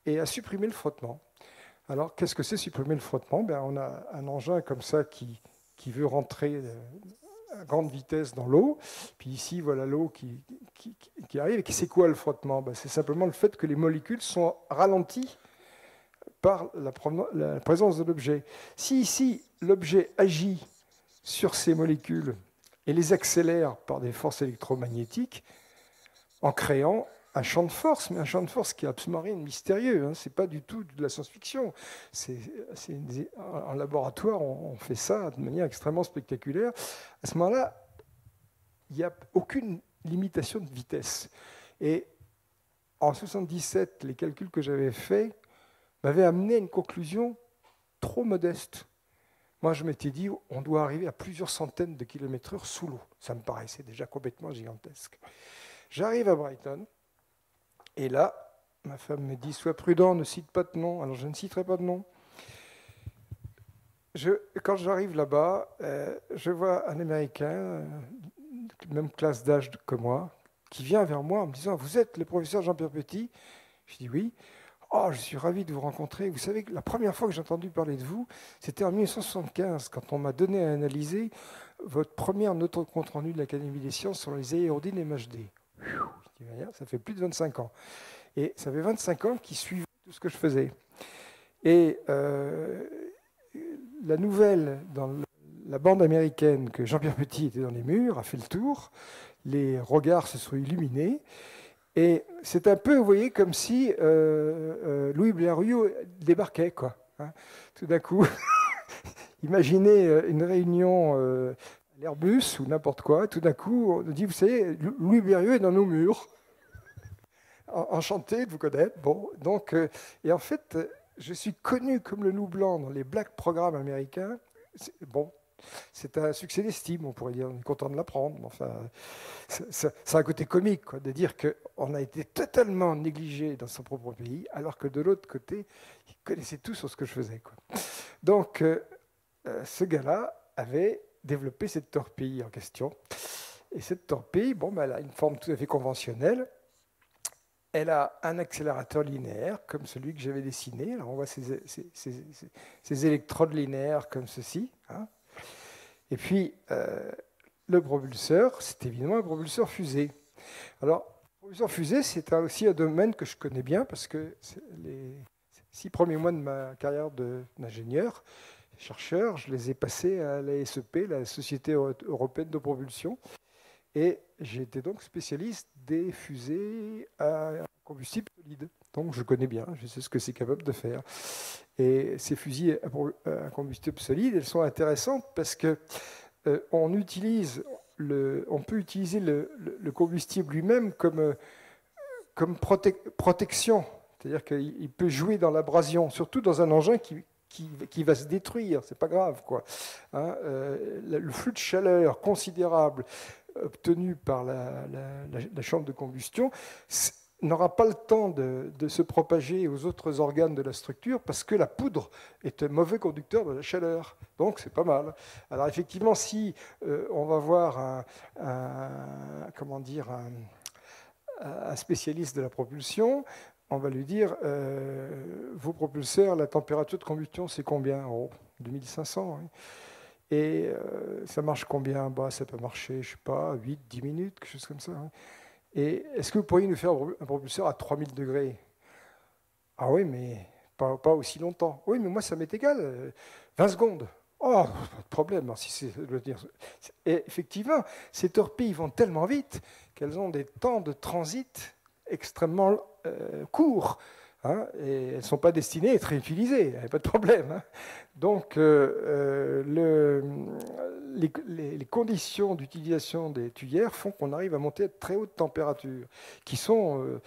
et à supprimer le frottement. Alors, qu'est-ce que c'est supprimer le frottement? On a un engin comme ça qui veut rentrer à grande vitesse dans l'eau. Puis ici, voilà l'eau qui arrive. Et c'est quoi le frottement? C'est simplement le fait que les molécules sont ralenties par la présence de l'objet. Si ici, l'objet agit sur ces molécules et les accélère par des forces électromagnétiques, en créant un champ de force, mais un champ de force qui est absolument rien de mystérieux. Ce n'est pas du tout de la science-fiction. En laboratoire, on fait ça de manière extrêmement spectaculaire. À ce moment-là, il n'y a aucune limitation de vitesse. Et en 1977, les calculs que j'avais faits m'avaient amené à une conclusion trop modeste. Moi, je m'étais dit, on doit arriver à plusieurs centaines de kilomètres/heure sous l'eau. Ça me paraissait déjà complètement gigantesque. J'arrive à Brighton, et là, ma femme me dit, sois prudent, ne cite pas de nom. Alors, je ne citerai pas de nom. Quand j'arrive là-bas, je vois un Américain, même classe d'âge que moi, qui vient vers moi en me disant, vous êtes le professeur Jean-Pierre Petit? Je dis oui. Oh, je suis ravi de vous rencontrer. Vous savez que la première fois que j'ai entendu parler de vous, c'était en 1975, quand on m'a donné à analyser votre première note de compte-rendu de l'Académie des sciences sur les aérodynes MHD. Ça fait plus de 25 ans. Et ça fait 25 ans qu'ils suivaient tout ce que je faisais. Et la nouvelle dans la bande américaine que Jean-Pierre Petit était dans les murs a fait le tour. Les regards se sont illuminés. Et c'est un peu, vous voyez, comme si Louis Blériot débarquait, quoi. Hein. Tout d'un coup, imaginez une réunion à l'Airbus ou n'importe quoi. Tout d'un coup, on dit, vous savez, Louis Blériot est dans nos murs. Enchanté de vous connaître. Bon, donc, et en fait, je suis connu comme le loup blanc dans les black programmes américains. Bon. C'est un succès d'estime, on pourrait dire, on est content de l'apprendre. Enfin, c'est un côté comique, quoi, de dire qu'on a été totalement négligé dans son propre pays, alors que de l'autre côté, ils connaissaient tout sur ce que je faisais, quoi. Donc, ce gars-là avait développé cette torpille en question. Et cette torpille, elle a une forme tout à fait conventionnelle. Elle a un accélérateur linéaire, comme celui que j'avais dessiné. Alors, on voit ces électrodes linéaires comme ceci, hein. Et puis, le propulseur, c'est évidemment un propulseur fusée. Alors, le propulseur fusée, c'est aussi un domaine que je connais bien parce que les 6 premiers mois de ma carrière d'ingénieur, chercheur, je les ai passés à la SEP, la Société européenne de propulsion. Et j'ai été donc spécialiste des fusées à combustible solide. Donc je connais bien, je sais ce que c'est capable de faire. Et ces fusées à combustible solide, elles sont intéressantes parce que on peut utiliser le combustible lui-même comme protection. C'est-à-dire qu'il peut jouer dans l'abrasion, surtout dans un engin qui va se détruire, c'est pas grave, quoi. Hein, le flux de chaleur considérable obtenu par la chambre de combustion n'aura pas le temps de se propager aux autres organes de la structure parce que la poudre est un mauvais conducteur de la chaleur. Donc c'est pas mal. Alors effectivement, si on va voir un spécialiste de la propulsion, on va lui dire vos propulseurs, la température de combustion, c'est combien? 2500. Hein. Et ça marche combien? Ça peut marcher, je ne sais pas, 8-10 minutes, quelque chose comme ça. Hein. Et est-ce que vous pourriez nous faire un propulseur à 3000 degrés? Ah oui, mais pas aussi longtemps. Oui, mais moi, ça m'est égal. 20 secondes. Oh, pas de problème, si c'est le dire. Et effectivement, ces torpilles vont tellement vite qu'elles ont des temps de transit extrêmement courts. Hein, et elles ne sont pas destinées à être réutilisées, il n'y a pas de problème. Hein. Donc, les conditions d'utilisation des tuyères font qu'on arrive à monter à très hautes températures, qui sont,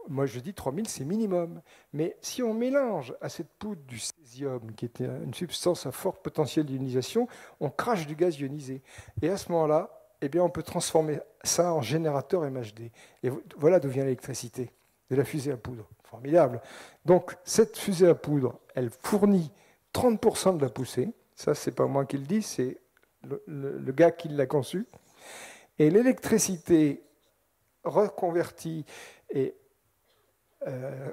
moi je dis 3000, c'est minimum. Mais si on mélange à cette poudre du césium, qui est une substance à fort potentiel d'ionisation, on crache du gaz ionisé. Et à ce moment-là, eh bien, on peut transformer ça en générateur MHD. Et voilà d'où vient l'électricité, de la fusée à poudre. Formidable. Donc, cette fusée à poudre, elle fournit 30% de la poussée. Ça, c'est pas moi qui le dis, c'est le gars qui l'a conçu. Et l'électricité reconvertie et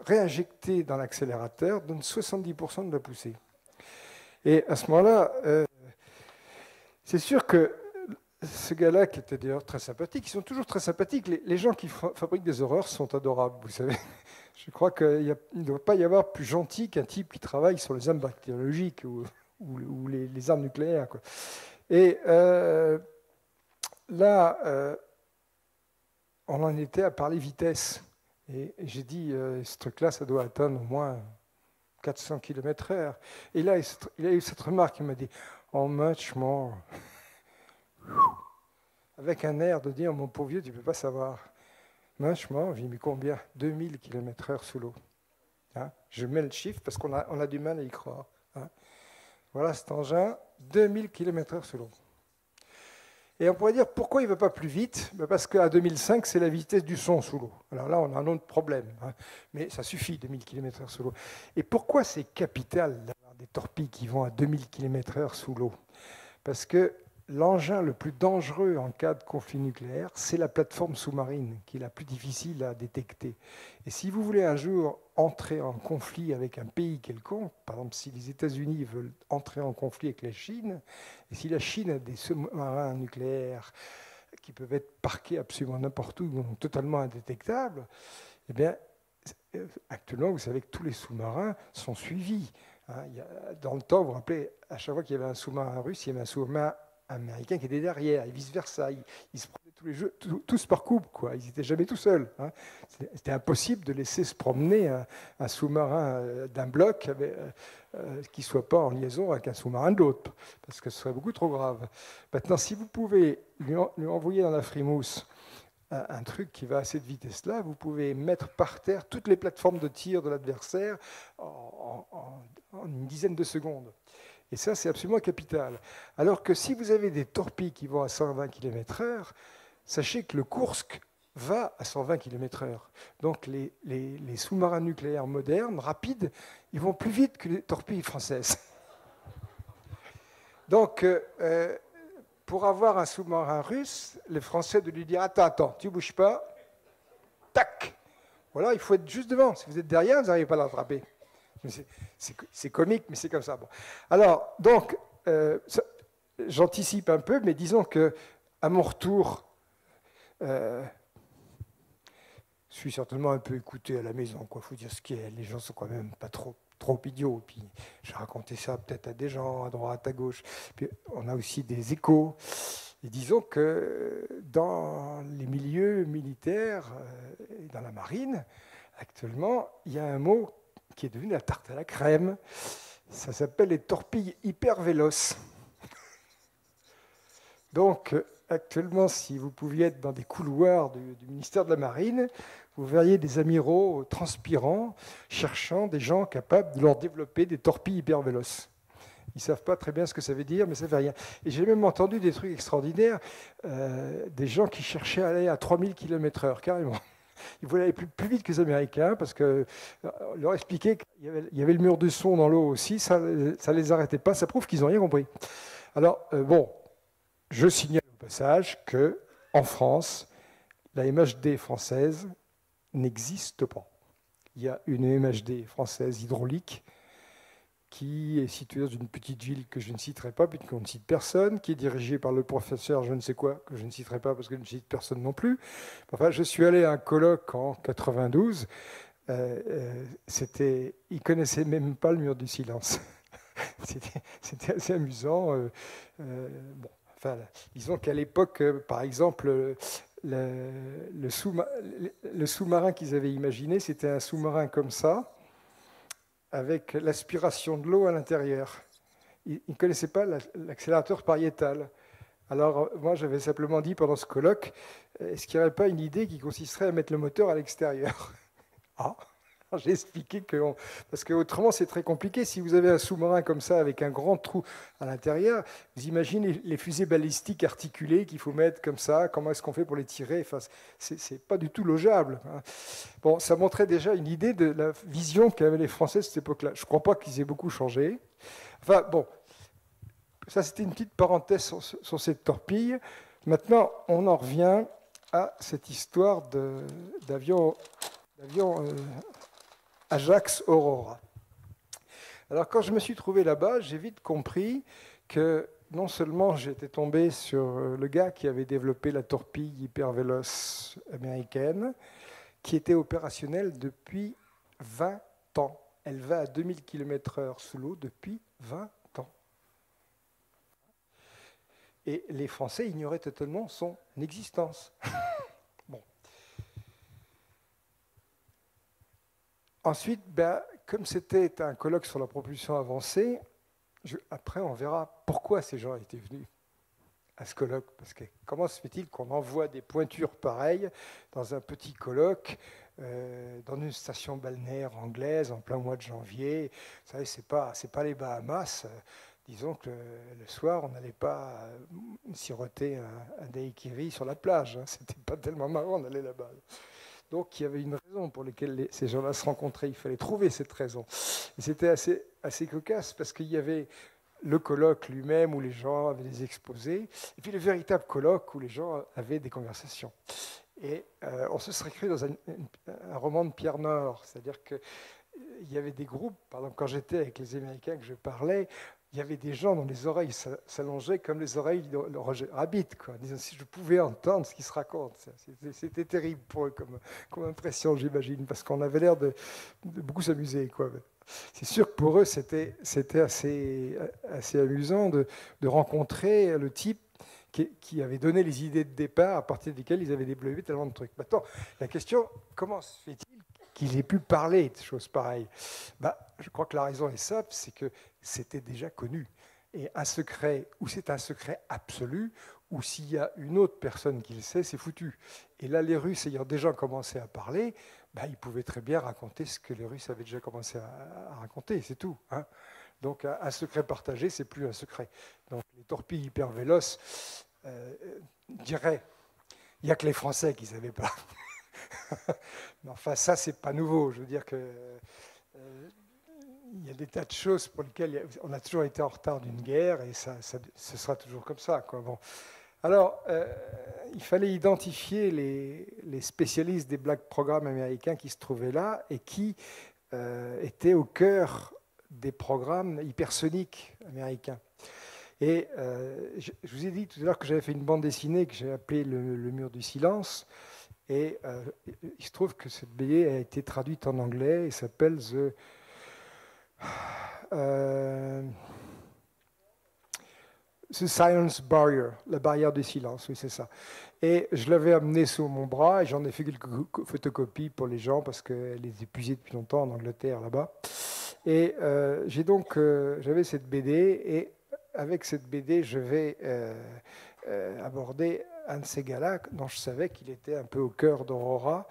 réinjectée dans l'accélérateur donne 70% de la poussée. Et à ce moment-là, c'est sûr que ce gars-là, qui était d'ailleurs très sympathique, ils sont toujours très sympathiques. Les gens qui fabriquent des horreurs sont adorables, vous savez. Je crois qu'il ne doit pas y avoir plus gentil qu'un type qui travaille sur les armes bactériologiques ou les armes nucléaires, quoi. Et là, on en était à parler vitesse. Et j'ai dit, ce truc-là, ça doit atteindre au moins 400 km/h. Et là, il a eu cette remarque, il m'a dit, oh, much more. Avec un air de dire, mon pauvre vieux, tu ne peux pas savoir. Much more, j'ai mis combien? 2000 km/h sous l'eau. Hein, je mets le chiffre parce qu'on a du mal à y croire. Hein. Voilà cet engin, 2000 km/h sous l'eau. Et on pourrait dire, pourquoi il ne va pas plus vite? Parce qu'à 2005, c'est la vitesse du son sous l'eau. Alors là, on a un autre problème. Hein. Mais ça suffit, 2000 km/h sous l'eau. Et pourquoi c'est capital d'avoir des torpilles qui vont à 2000 km/h sous l'eau? Parce que l'engin le plus dangereux en cas de conflit nucléaire, c'est la plateforme sous-marine, qui est la plus difficile à détecter. Et si vous voulez un jour entrer en conflit avec un pays quelconque, par exemple si les États-Unis veulent entrer en conflit avec la Chine, et si la Chine a des sous-marins nucléaires qui peuvent être parqués absolument n'importe où, donc totalement indétectables, eh bien, actuellement, vous savez que tous les sous-marins sont suivis. Hein, dans le temps, vous vous rappelez, à chaque fois qu'il y avait un sous-marin russe, il y avait un sous-marin américain qui était derrière, et vice-versa. Ils se prenaient tous par couple, quoi. Ils n'étaient jamais tout seuls. Hein. C'était impossible de laisser se promener un sous-marin d'un bloc qui ne soit pas en liaison avec un sous-marin de l'autre, parce que ce serait beaucoup trop grave. Maintenant, si vous pouvez lui envoyer dans la frimousse un truc qui va à cette vitesse-là, vous pouvez mettre par terre toutes les plateformes de tir de l'adversaire en une dizaine de secondes. Et ça, c'est absolument capital. Alors que si vous avez des torpilles qui vont à 120 km/h, sachez que le Kursk va à 120 km/h. Donc les sous-marins nucléaires modernes, rapides, ils vont plus vite que les torpilles françaises. Donc, pour avoir un sous-marin russe, les Français doivent lui dire « Attends, tu ne bouges pas. Tac !» Voilà, il faut être juste devant. Si vous êtes derrière, vous n'arrivez pas à l'attraper. C'est comique, mais c'est comme ça. Bon. Alors, donc, j'anticipe un peu, mais disons que à mon retour, je suis certainement un peu écouté à la maison. Il faut dire ce qu'il y a. Les gens sont quand même pas trop idiots. Puis, j'ai raconté ça peut-être à des gens, à droite, à gauche. Puis, on a aussi des échos. Et disons que dans les milieux militaires et dans la marine, actuellement, il y a un mot qui est devenu la tarte à la crème. Ça s'appelle les torpilles hyper véloces. Donc, actuellement, si vous pouviez être dans des couloirs du ministère de la Marine, vous verriez des amiraux transpirants cherchant des gens capables de leur développer des torpilles hyper véloces. Ils ne savent pas très bien ce que ça veut dire, mais ça ne fait rien. Et j'ai même entendu des trucs extraordinaires, des gens qui cherchaient à aller à 3000 km/h, carrément. Ils voulaient aller plus vite que les Américains parce que leur expliquer qu'il y avait le mur de son dans l'eau aussi, ça ne les arrêtait pas, ça prouve qu'ils n'ont rien compris. Alors, bon, je signale au passage qu'en France, la MHD française n'existe pas. Il y a une MHD française hydraulique qui est située dans une petite ville que je ne citerai pas, puisqu'on ne cite personne, qui est dirigée par le professeur je ne sais quoi, que je ne citerai pas parce que je ne cite personne non plus. Enfin, je suis allé à un colloque en 92, il ne connaissait même pas le mur du silence. c'était assez amusant. Bon, enfin, disons qu'à l'époque, par exemple, le sous-marin qu'ils avaient imaginé, c'était un sous-marin comme ça, avec l'aspiration de l'eau à l'intérieur. Ils ne connaissaient pas l'accélérateur pariétal. Alors, moi, j'avais simplement dit pendant ce colloque, est-ce qu'il n'y aurait pas une idée qui consisterait à mettre le moteur à l'extérieur? Ah, j'ai expliqué que... Parce qu'autrement, c'est très compliqué. Si vous avez un sous-marin comme ça, avec un grand trou à l'intérieur, vous imaginez les fusées balistiques articulées qu'il faut mettre comme ça, comment est-ce qu'on fait pour les tirer? Enfin, c'est pas du tout logeable. Bon, ça montrait déjà une idée de la vision qu'avaient les Français à cette époque-là. Je ne crois pas qu'ils aient beaucoup changé. Enfin, bon, ça, c'était une petite parenthèse sur cette torpille. Maintenant, on en revient à cette histoire d'avion Ajax Aurora. Alors, quand je me suis trouvé là-bas, j'ai vite compris que non seulement j'étais tombé sur le gars qui avait développé la torpille hypervéloce américaine, qui était opérationnelle depuis 20 ans. Elle va à 2000 km/h sous l'eau depuis 20 ans. Et les Français ignoraient totalement son existence. Bon. Ensuite, comme c'était un colloque sur la propulsion avancée, après on verra pourquoi ces gens étaient venus à ce colloque. Parce que comment se fait-il qu'on envoie des pointures pareilles dans un petit colloque, dans une station balnéaire anglaise en plein mois de janvier? Vous savez, c'est pas les Bahamas. Disons que le soir, on n'allait pas siroter un daiquiri sur la plage. Hein. C'était pas tellement marrant d'aller là-bas. Donc il y avait une raison pour laquelle ces gens-là se rencontraient. Il fallait trouver cette raison. Et c'était assez cocasse parce qu'il y avait le colloque lui-même où les gens avaient des exposés, et puis le véritable colloque où les gens avaient des conversations. Et on se serait cru dans un roman de Pierre Nord, c'est-à-dire qu'il y avait des groupes, par exemple quand j'étais avec les Américains que je parlais, il y avait des gens dont les oreilles s'allongeaient comme les oreilles de Roger Rabbit, quoi, disant si je pouvais entendre ce qui se raconte. C'était terrible pour eux comme impression, j'imagine, parce qu'on avait l'air de beaucoup s'amuser, quoi. C'est sûr que pour eux, c'était assez amusant de rencontrer le type qui avait donné les idées de départ à partir desquelles ils avaient développé tellement de trucs. Maintenant, la question, comment se fait-il qu'il ait pu parler de choses pareilles? Je crois que la raison est simple, c'est que c'était déjà connu. Et un secret, ou c'est un secret absolu, ou s'il y a une autre personne qui le sait, c'est foutu. Et là, les Russes ayant déjà commencé à parler, ils pouvaient très bien raconter ce que les Russes avaient déjà commencé à raconter, c'est tout. Hein. Donc un secret partagé, c'est plus un secret. Donc les torpilles hyper véloces diraient, il n'y a que les Français qui ne savaient pas. Mais enfin, ça, c'est pas nouveau. Je veux dire que il y a des tas de choses pour lesquelles on a toujours été en retard d'une guerre et ce sera toujours comme ça, quoi. Bon. Alors, il fallait identifier les spécialistes des black programmes américains qui se trouvaient là et qui étaient au cœur des programmes hypersoniques américains. Et je vous ai dit tout à l'heure que j'avais fait une bande dessinée que j'ai appelée le mur du silence. Et il se trouve que cette BD a été traduite en anglais et s'appelle The Silence Barrier, la barrière du silence, oui c'est ça. Et je l'avais amené sous mon bras et j'en ai fait quelques photocopies pour les gens parce qu'elle est épuisée depuis longtemps en Angleterre là-bas. Et j'avais cette BD et avec cette BD je vais aborder un de ces gars-là dont je savais qu'il était un peu au cœur d'Aurora.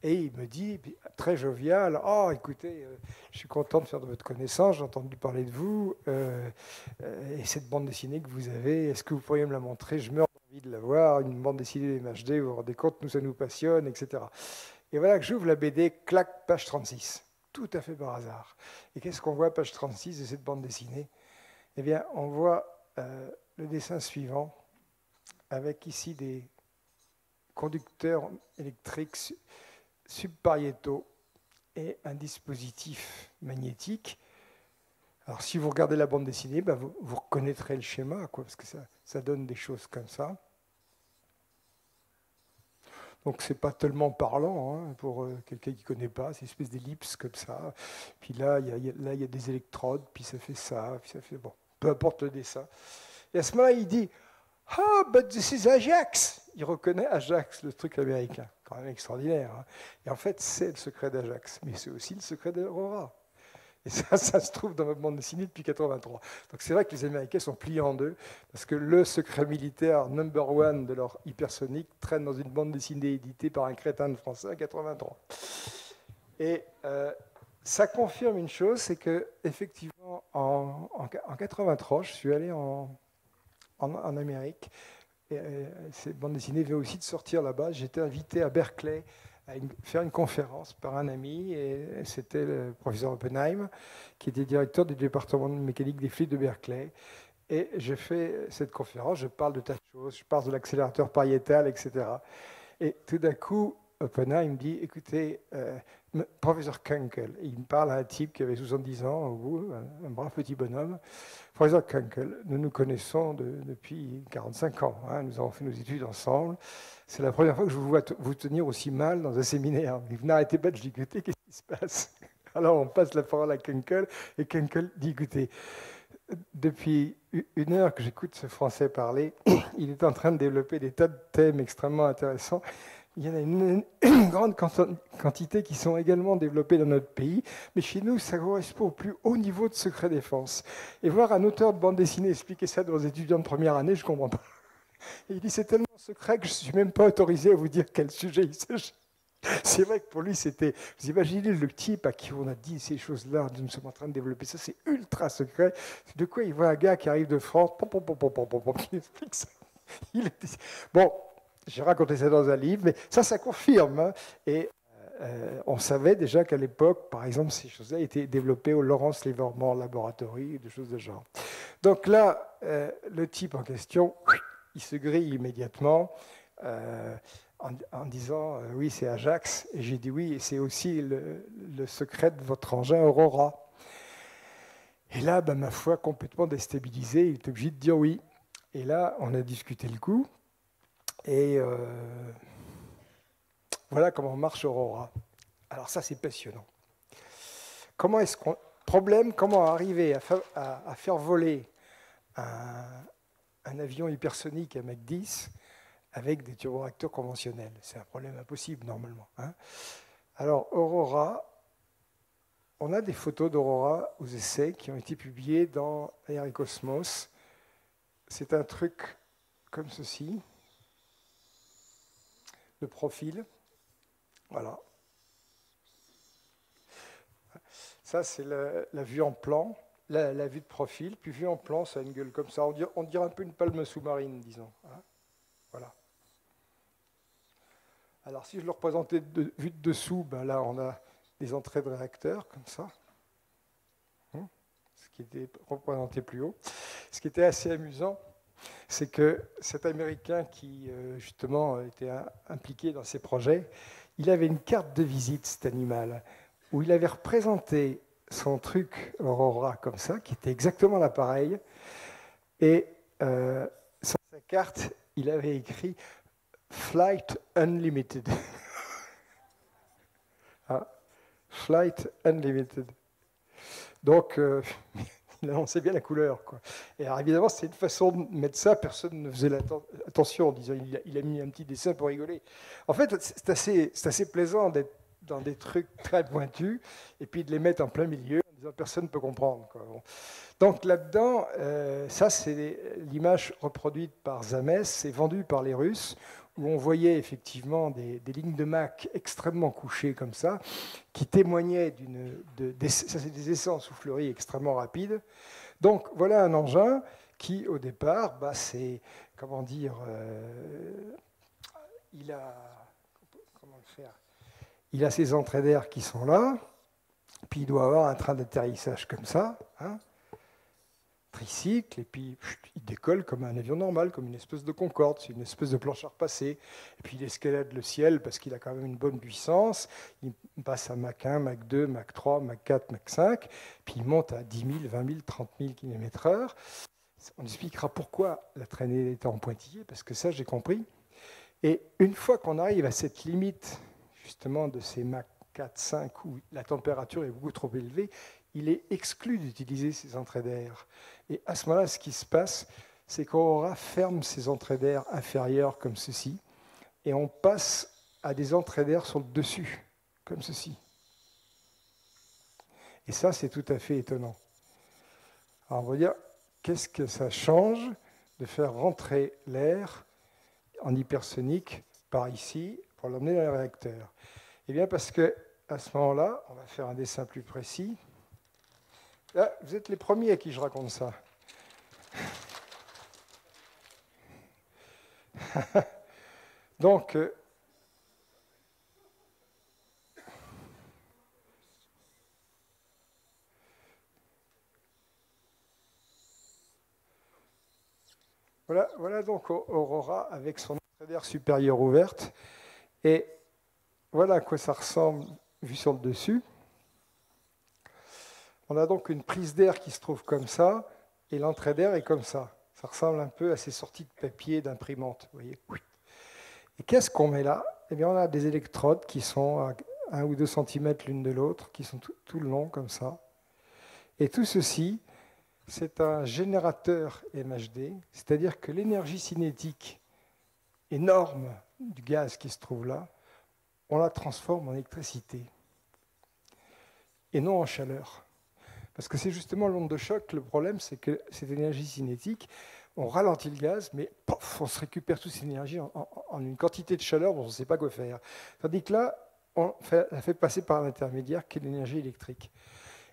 Et il me dit, très jovial, « Oh, écoutez, je suis content de faire de votre connaissance, j'ai entendu parler de vous, et cette bande dessinée que vous avez, est-ce que vous pourriez me la montrer? Je meurs d'envie de la voir, une bande dessinée MHD, vous vous rendez compte, nous, ça nous passionne, etc. » Et voilà que j'ouvre la BD, clac, page 36, tout à fait par hasard. Et qu'est-ce qu'on voit, page 36 de cette bande dessinée? Eh bien, on voit le dessin suivant, avec ici des conducteurs électriques subpariétaux et un dispositif magnétique. Alors, si vous regardez la bande dessinée, vous reconnaîtrez le schéma, quoi, parce que ça donne des choses comme ça. Donc c'est pas tellement parlant hein, pour quelqu'un qui connaît pas, c'est une espèce d'ellipse comme ça. Puis là, il y a des électrodes, puis ça fait ça, puis ça fait bon, peu importe le dessin. Et à ce moment-là, il dit Ah, but this is Ajax. Il reconnaît Ajax, le truc américain, quand même extraordinaire. Hein. Et en fait, c'est le secret d'Ajax, mais c'est aussi le secret d'Aurora. Et ça se trouve dans ma bande dessinée depuis 83. Donc c'est vrai que les Américains sont pliés en deux, parce que le secret militaire number one de leur hypersonique traîne dans une bande dessinée éditée par un crétin de français en 83. Et ça confirme une chose, c'est que effectivement en 83, je suis allé en Amérique. Et, cette bande dessinée vient aussi de sortir là-bas. J'étais invité à Berkeley à faire une conférence par un ami, et c'était le professeur Oppenheim, qui était directeur du département de mécanique des fluides de Berkeley. Et j'ai fait cette conférence, je parle de tas de choses, je parle de l'accélérateur pariétal, etc. Et tout d'un coup, Oppenheim me dit, écoutez, professeur Kunkel, il me parle à un type qui avait 70 ans, au bout, un brave petit bonhomme. Professeur Kunkel, nous nous connaissons depuis 45 ans, hein, nous avons fait nos études ensemble. C'est la première fois que je vous vois vous tenir aussi mal dans un séminaire. Vous n'arrêtez pas de dire, écoutez, qu'est-ce qui se passe? Alors on passe la parole à Kunkel, et Kunkel dit, écoutez, depuis une heure que j'écoute ce Français parler, il est en train de développer des tas de thèmes extrêmement intéressants. Il y en a une grande quantité qui sont également développés dans notre pays, mais chez nous, ça correspond au plus haut niveau de secret défense. Et voir un auteur de bande dessinée expliquer ça aux étudiants de première année, je ne comprends pas. Et il dit, c'est tellement secret que je ne suis même pas autorisé à vous dire quel sujet il s'agit. C'est vrai que pour lui, c'était... Vous imaginez le type à qui on a dit ces choses-là, nous sommes en train de développer ça, c'est ultra secret. De quoi il voit un gars qui arrive de France, il explique ça. Bon, j'ai raconté ça dans un livre, mais ça confirme. Hein. Et on savait déjà qu'à l'époque, par exemple, ces choses-là étaient développées au Lawrence Livermore Laboratory, des choses de genre. Donc là, le type en question, il se grille immédiatement. En disant oui, c'est Ajax. Et j'ai dit oui, et c'est aussi le secret de votre engin Aurora. Et là, ben, ma foi, complètement déstabilisé, il est obligé de dire oui. Et là, on a discuté le coup. Et voilà comment marche Aurora. Alors ça, c'est passionnant. Comment arriver à faire voler un avion hypersonique à Mach 10 avec des turboréacteurs conventionnels? C'est un problème impossible, normalement. Hein. Alors, Aurora, on a des photos d'Aurora aux essais qui ont été publiées dans Aerocosmos. C'est un truc comme ceci, de profil. Voilà. Ça, c'est la vue en plan, la vue de profil. Puis vue en plan, ça a une gueule comme ça. On dirait un peu une palme sous-marine, disons. Hein. Voilà. Alors, si je le représentais vu de dessous, ben là, on a des entrées de réacteurs, comme ça. Ce qui était représenté plus haut. Ce qui était assez amusant, c'est que cet Américain qui, justement, était impliqué dans ces projets, il avait une carte de visite, cet animal, où il avait représenté son truc Aurora comme ça, qui était exactement l'appareil, et sur sa carte, il avait écrit Flight Unlimited. Ah, Flight Unlimited. Donc, il annonçait bien la couleur. Quoi. Et alors, évidemment, c'est une façon de mettre ça. Personne ne faisait attention en disant il a mis un petit dessin pour rigoler. En fait, c'est assez plaisant d'être dans des trucs très pointus et puis de les mettre en plein milieu en disant personne ne peut comprendre. Quoi. Bon. Donc là-dedans, ça, c'est l'image reproduite par Zames, c'est vendu par les Russes, où on voyait effectivement des lignes de Mach extrêmement couchées comme ça, qui témoignaient ça c'est des essais en soufflerie extrêmement rapides. Donc voilà un engin qui, au départ, bah, c'est, comment dire, il a ses entrées d'air qui sont là, puis il doit avoir un train d'atterrissage comme ça, hein, tricycle, et puis il décolle comme un avion normal, comme une espèce de Concorde, c'est une espèce de planche à repasser. Et puis il escalade le ciel parce qu'il a quand même une bonne puissance. Il passe à Mach 1, Mach 2, Mach 3, Mach 4, Mach 5, puis il monte à 10 000, 20 000, 30 000 km/h. On expliquera pourquoi la traînée est en pointillé, parce que ça j'ai compris. Et une fois qu'on arrive à cette limite, justement, de ces Mach 4, 5, où la température est beaucoup trop élevée, il est exclu d'utiliser ces entrées d'air. Et à ce moment-là, ce qui se passe, c'est qu'Aurora ferme ses entrées d'air inférieures comme ceci, et on passe à des entrées d'air sur le dessus, comme ceci. Et ça, c'est tout à fait étonnant. Alors on va dire, qu'est-ce que ça change de faire rentrer l'air en hypersonique par ici pour l'emmener dans le réacteur? Eh bien parce que à ce moment-là, on va faire un dessin plus précis. Là, vous êtes les premiers à qui je raconte ça. Donc, voilà donc Aurora avec son entrée d'air supérieure ouverte. Et voilà à quoi ça ressemble vu sur le dessus. On a donc une prise d'air qui se trouve comme ça, et l'entrée d'air est comme ça. Ça ressemble un peu à ces sorties de papier d'imprimante. Vous voyez. Et qu'est-ce qu'on met là? Eh bien, on a des électrodes qui sont à 1 ou 2 cm l'une de l'autre, qui sont tout le long comme ça. Et tout ceci, c'est un générateur MHD, c'est-à-dire que l'énergie cinétique énorme du gaz qui se trouve là, on la transforme en électricité et non en chaleur. Parce que c'est justement l'onde de choc, le problème, c'est que cette énergie cinétique, on ralentit le gaz, mais pof, on se récupère toute cette énergie en une quantité de chaleur dont on ne sait pas quoi faire. Tandis que là, on la fait passer par un intermédiaire qui est l'énergie électrique.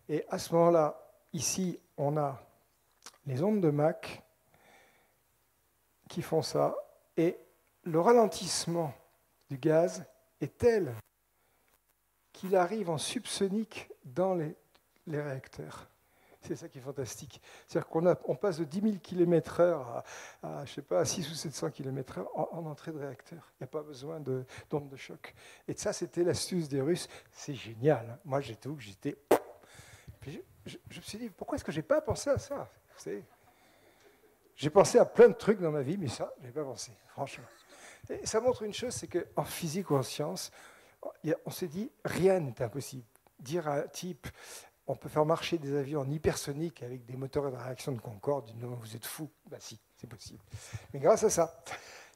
Et à ce moment-là, ici, on a les ondes de Mach qui font ça, et le ralentissement du gaz est tel qu'il arrive en subsonique dans les réacteurs. C'est ça qui est fantastique. C'est-à-dire qu'on passe de 10 000 km/h à je sais pas, à 600 ou 700 km/h en entrée de réacteur. Il n'y a pas besoin d'onde de choc. Et ça, c'était l'astuce des Russes. C'est génial. Hein. Moi, j'étais... Je me suis dit, pourquoi est-ce que je n'ai pas pensé à ça? Vous savez, j'ai pensé à plein de trucs dans ma vie, mais ça, je n'ai pas pensé, franchement. Et ça montre une chose, c'est qu'en physique ou en science, on s'est dit, rien n'est impossible. Dire à un type, on peut faire marcher des avions en hypersonique avec des moteurs de réaction de Concorde, non, vous êtes fou. Ben si, c'est possible. Mais grâce à ça.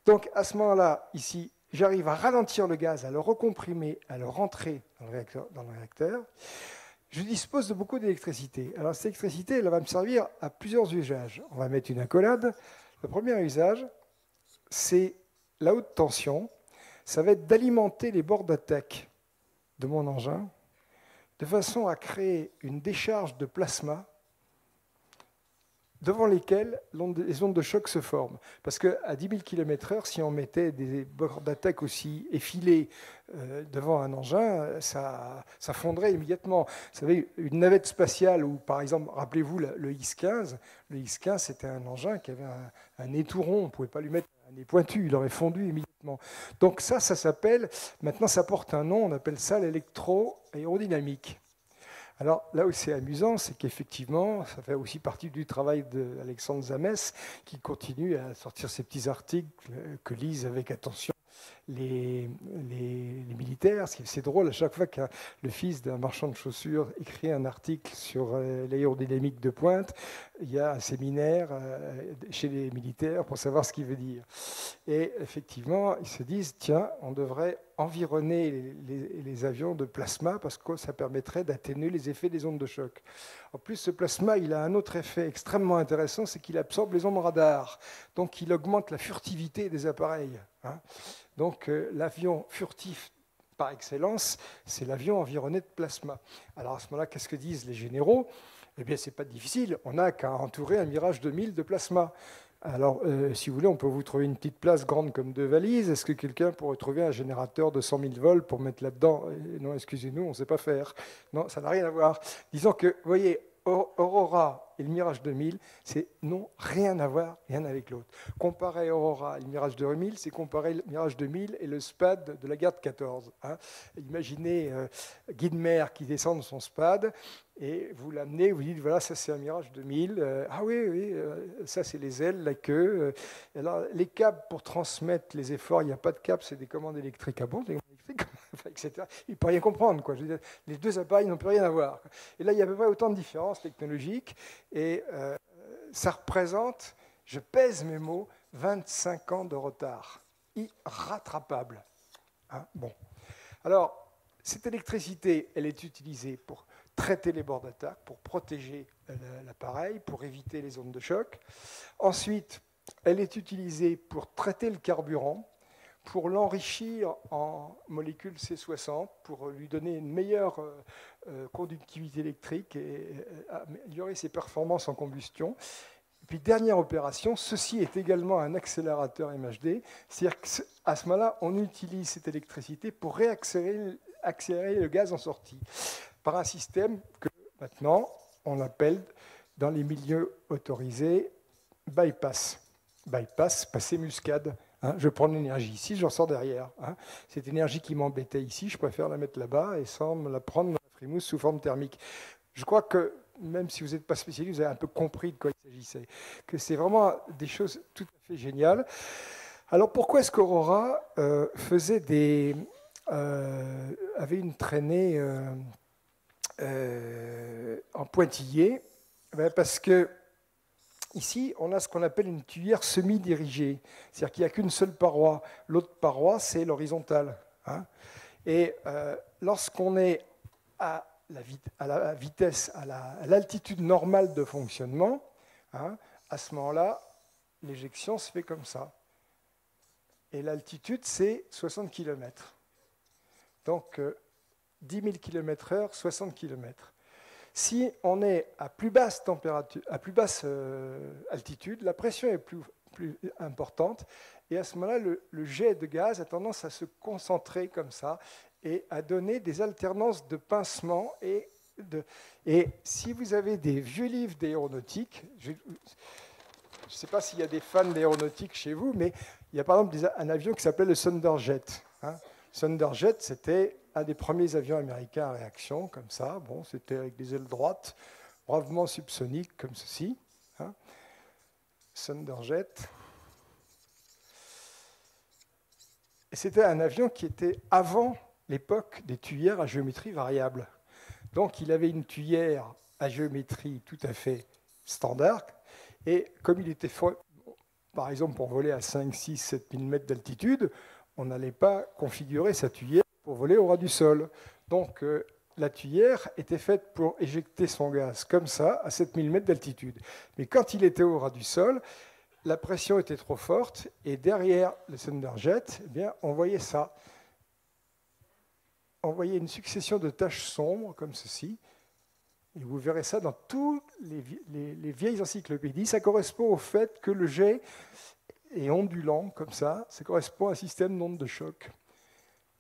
Donc à ce moment-là, ici, j'arrive à ralentir le gaz, à le recomprimer, à le rentrer dans le réacteur. Je dispose de beaucoup d'électricité. Alors cette électricité, elle va me servir à plusieurs usages. On va mettre une accolade. Le premier usage, c'est la haute tension. Ça va être d'alimenter les bords d'attaque de mon engin de façon à créer une décharge de plasma devant lesquelles les ondes de choc se forment. Parce qu'à 10 000 km/h, si on mettait des bords d'attaque aussi effilés devant un engin, ça fondrait immédiatement. Vous savez, une navette spatiale, ou par exemple, rappelez-vous le X-15, le X-15, c'était un engin qui avait un nez tout rond, on ne pouvait pas lui mettre un nez pointu, il aurait fondu immédiatement. Donc ça s'appelle, maintenant ça porte un nom, on appelle ça l'électro-aérodynamique. Alors là où c'est amusant, c'est qu'effectivement, ça fait aussi partie du travail d'Alexandre Zamès, qui continue à sortir ces petits articles que lisent avec attention les militaires. C'est drôle, à chaque fois que le fils d'un marchand de chaussures écrit un article sur l'aérodynamique de pointe, il y a un séminaire chez les militaires pour savoir ce qu'il veut dire. Et effectivement, ils se disent, tiens, on devrait environner les avions de plasma parce que ça permettrait d'atténuer les effets des ondes de choc. En plus, ce plasma, il a un autre effet extrêmement intéressant, c'est qu'il absorbe les ondes radar. Donc, il augmente la furtivité des appareils. Hein. Donc, l'avion furtif par excellence, c'est l'avion environné de plasma. Alors, à ce moment-là, qu'est-ce que disent les généraux? Eh bien, ce n'est pas difficile. On n'a qu'à entourer un Mirage 2000 de plasma. Alors, si vous voulez, on peut vous trouver une petite place grande comme 2 valises. Est-ce que quelqu'un pourrait trouver un générateur de 100 000 volts pour mettre là-dedans? Non, excusez-nous, on ne sait pas faire. Non, ça n'a rien à voir. Disons que, vous voyez, Aurora et le Mirage 2000, c'est non, rien à voir, rien avec l'autre. Comparer Aurora et le Mirage 2000, c'est comparer le Mirage 2000 et le SPAD de la guerre de 14. Hein. Imaginez Guy de Mer qui descend de son SPAD et vous l'amenez, vous dites voilà, ça c'est un Mirage 2000. Ah oui, oui, ça c'est les ailes, la queue. Alors, les câbles pour transmettre les efforts, il n'y a pas de câbles, c'est des commandes électriques. Ah bon, etc. Il ne peut rien comprendre. Quoi. Je veux dire, les deux appareils n'ont plus rien à voir. Et là, il y a à peu près autant de différences technologiques. Et ça représente, je pèse mes mots, 25 ans de retard. Irrattrapable. Hein, bon. Alors, cette électricité, elle est utilisée pour traiter les bords d'attaque, pour protéger l'appareil, pour éviter les ondes de choc. Ensuite, elle est utilisée pour traiter le carburant, pour l'enrichir en molécules C60, pour lui donner une meilleure conductivité électrique et améliorer ses performances en combustion. Et puis, dernière opération, ceci est également un accélérateur MHD, c'est-à-dire qu'à ce moment-là, on utilise cette électricité pour accélérer le gaz en sortie par un système que maintenant on appelle dans les milieux autorisés bypass. Bypass, passer muscade. Hein, je prends l'énergie ici, j'en sors derrière. Hein. Cette énergie qui m'embêtait ici, je préfère la mettre là-bas et sans me la prendre dans la frimousse sous forme thermique. Je crois que, même si vous n'êtes pas spécialiste, vous avez un peu compris de quoi il s'agissait. Que c'est vraiment des choses tout à fait géniales. Alors pourquoi est-ce qu'Aurora avait une traînée en pointillé? Parce que ici, on a ce qu'on appelle une tuyère semi-dirigée, c'est-à-dire qu'il n'y a qu'une seule paroi. L'autre paroi, c'est l'horizontale. Hein. Et lorsqu'on est à la vitesse, à l'altitude normale de fonctionnement, hein, à ce moment-là, l'éjection se fait comme ça. Et l'altitude, c'est 60 km. Donc, 10 000 km/h, 60 km. Si on est à plus basse température, à plus basse altitude, la pression est plus importante et à ce moment-là, le jet de gaz a tendance à se concentrer comme ça et à donner des alternances de pincement et si vous avez des vieux livres d'aéronautique, je ne sais pas s'il y a des fans d'aéronautique chez vous, mais il y a par exemple un avion qui s'appelle le Thunderjet. Hein. Thunderjet, c'était un des premiers avions américains à réaction, comme ça. Bon, c'était avec des ailes droites, bravement subsoniques, comme ceci. Hein. Thunderjet. Et c'était un avion qui était avant l'époque des tuyères à géométrie variable. Donc, il avait une tuyère à géométrie tout à fait standard. Et comme il était, par exemple, pour voler à 5, 6, 7 000 mètres d'altitude, on n'allait pas configurer sa tuyère pour voler au ras du sol. Donc, la tuyère était faite pour éjecter son gaz comme ça, à 7000 mètres d'altitude. Mais quand il était au ras du sol, la pression était trop forte, et derrière le Thunderjet, eh bien, on voyait ça. On voyait une succession de taches sombres, comme ceci, et vous verrez ça dans toutes les vieilles encyclopédies. Ça correspond au fait que le jet est ondulant, comme ça correspond à un système d'onde de choc,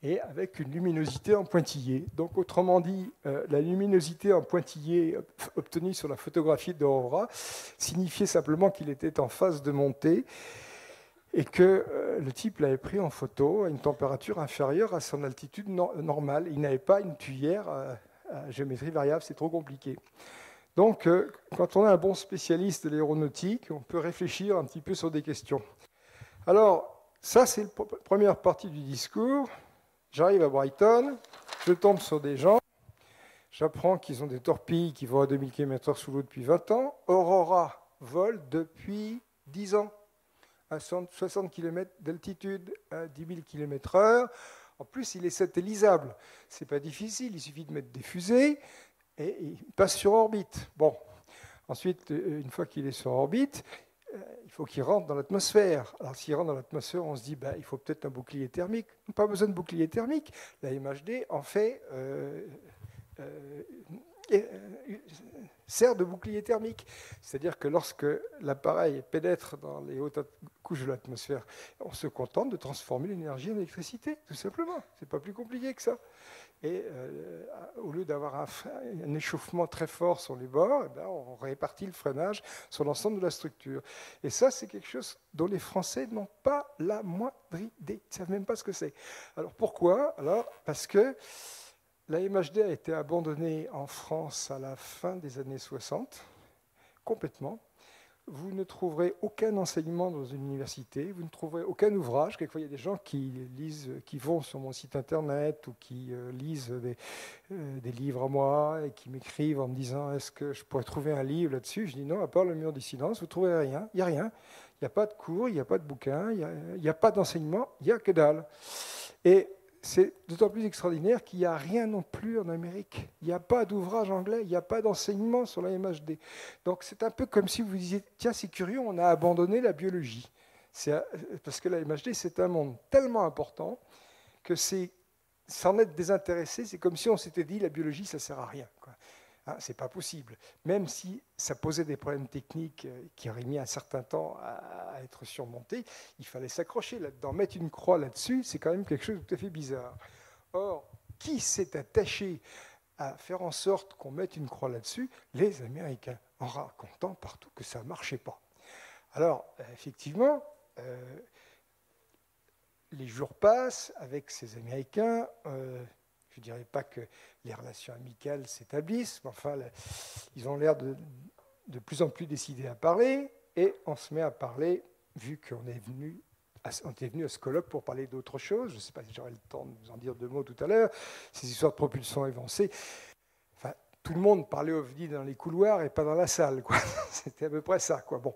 et avec une luminosité en pointillé. Donc, autrement dit, la luminosité en pointillé obtenue sur la photographie d'Aurora signifiait simplement qu'il était en phase de montée et que le type l'avait pris en photo à une température inférieure à son altitude normale. Il n'avait pas une tuyère à géométrie variable, c'est trop compliqué. Donc, quand on est un bon spécialiste de l'aéronautique, on peut réfléchir un petit peu sur des questions. Alors, ça, c'est la première partie du discours. J'arrive à Brighton, je tombe sur des gens, j'apprends qu'ils ont des torpilles qui vont à 2000 km/h sous l'eau depuis 20 ans. Aurora vole depuis 10 ans, à 60 km d'altitude, à 10 000 km/h. En plus, il est satellisable. Ce n'est pas difficile, il suffit de mettre des fusées et il passe sur orbite. Bon, ensuite, une fois qu'il est sur orbite, il faut qu'il rentre dans l'atmosphère. Alors, s'il rentre dans l'atmosphère, on se dit, il faut peut-être un bouclier thermique. Pas besoin de bouclier thermique. La MHD en fait sert de bouclier thermique. C'est-à-dire que lorsque l'appareil pénètre dans les hautes couches de l'atmosphère, on se contente de transformer l'énergie en électricité, tout simplement. Ce n'est pas plus compliqué que ça. Et au lieu d'avoir un échauffement très fort sur les bords, eh bien, on répartit le freinage sur l'ensemble de la structure. Et ça, c'est quelque chose dont les Français n'ont pas la moindre idée. Ils ne savent même pas ce que c'est. Alors pourquoi? Alors, parce que la MHD a été abandonnée en France à la fin des années 60, complètement. Vous ne trouverez aucun enseignement dans une université, vous ne trouverez aucun ouvrage. Quelquefois, il y a des gens qui vont sur mon site internet ou qui lisent des livres à moi et qui m'écrivent en me disant est-ce que je pourrais trouver un livre là-dessus? Je dis non, à part le mur du silence, vous ne trouverez rien. Il n'y a rien. Il n'y a pas de cours, il n'y a pas de bouquin, il n'y a pas d'enseignement, il n'y a que dalle. Et c'est d'autant plus extraordinaire qu'il n'y a rien non plus en Amérique. Il n'y a pas d'ouvrage anglais, il n'y a pas d'enseignement sur la MHD. Donc c'est un peu comme si vous disiez, tiens, c'est curieux, on a abandonné la biologie. Parce que la MHD, c'est un monde tellement important que s'en être désintéressé, c'est comme si on s'était dit, la biologie, ça ne sert à rien, quoi. Hein, c'est pas possible. Même si ça posait des problèmes techniques qui auraient mis un certain temps à être surmontés, il fallait s'accrocher là-dedans. Mettre une croix là-dessus, c'est quand même quelque chose de tout à fait bizarre. Or, qui s'est attaché à faire en sorte qu'on mette une croix là-dessus? Les Américains, en racontant partout que ça ne marchait pas. Alors, effectivement, les jours passent avec ces Américains. Je ne dirais pas que les relations amicales s'établissent, mais enfin, ils ont l'air de plus en plus décidés à parler, et on se met à parler, vu qu'on est venu à ce colloque pour parler d'autre chose. Je ne sais pas si j'aurai le temps de vous en dire deux mots tout à l'heure, ces histoires de propulsion évancée. Enfin, tout le monde parlait OVNI dans les couloirs et pas dans la salle, quoi. C'était à peu près ça, quoi. Bon.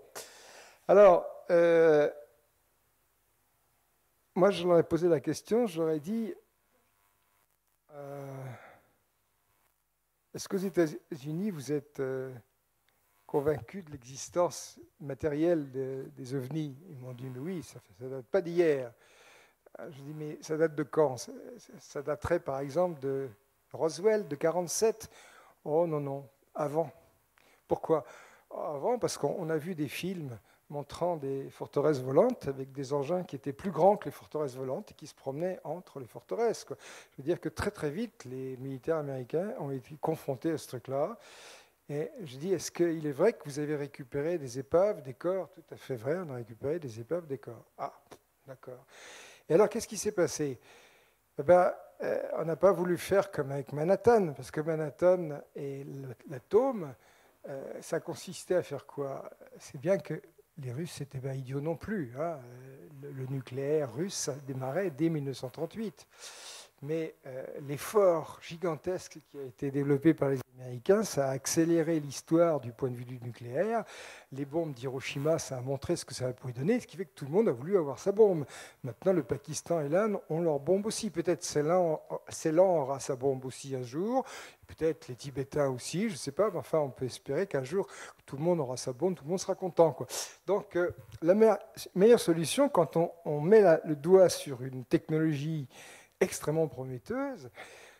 Alors, moi, je leur ai posé la question, je leur ai dit... Est-ce qu'aux États-Unis, vous êtes convaincus de l'existence matérielle des ovnis? Ils m'ont dit, mais oui, ça ne date pas d'hier. Je dis, mais ça date de quand? Ça daterait, par exemple, de Roswell, de 1947. Oh non, non, avant. Pourquoi? Avant, parce qu'on a vu des films montrant des forteresses volantes avec des engins qui étaient plus grands que les forteresses volantes et qui se promenaient entre les forteresses, quoi. Je veux dire que très très vite, les militaires américains ont été confrontés à ce truc-là. Et je dis, est-ce qu'il est vrai que vous avez récupéré des épaves, des corps? Tout à fait vrai, on a récupéré des épaves, des corps. Ah, d'accord. Et alors, qu'est-ce qui s'est passé? Eh ben, on n'a pas voulu faire comme avec Manhattan, parce que Manhattan et l'atome, ça consistait à faire quoi? C'est bien que les Russes n'étaient pas idiots non plus, hein. Le nucléaire russe, ça démarrait dès 1938. Mais l'effort gigantesque qui a été développé par les Américains, ça a accéléré l'histoire du point de vue du nucléaire. Les bombes d'Hiroshima, ça a montré ce que ça pouvait donner, ce qui fait que tout le monde a voulu avoir sa bombe. Maintenant, le Pakistan et l'Inde ont leur bombe aussi. Peut-être Ceylan aura sa bombe aussi un jour. Peut-être les Tibétains aussi, je ne sais pas. Mais enfin, on peut espérer qu'un jour, tout le monde aura sa bombe, tout le monde sera content, quoi. Donc, la meilleure solution, quand on met le doigt sur une technologie extrêmement prometteuse,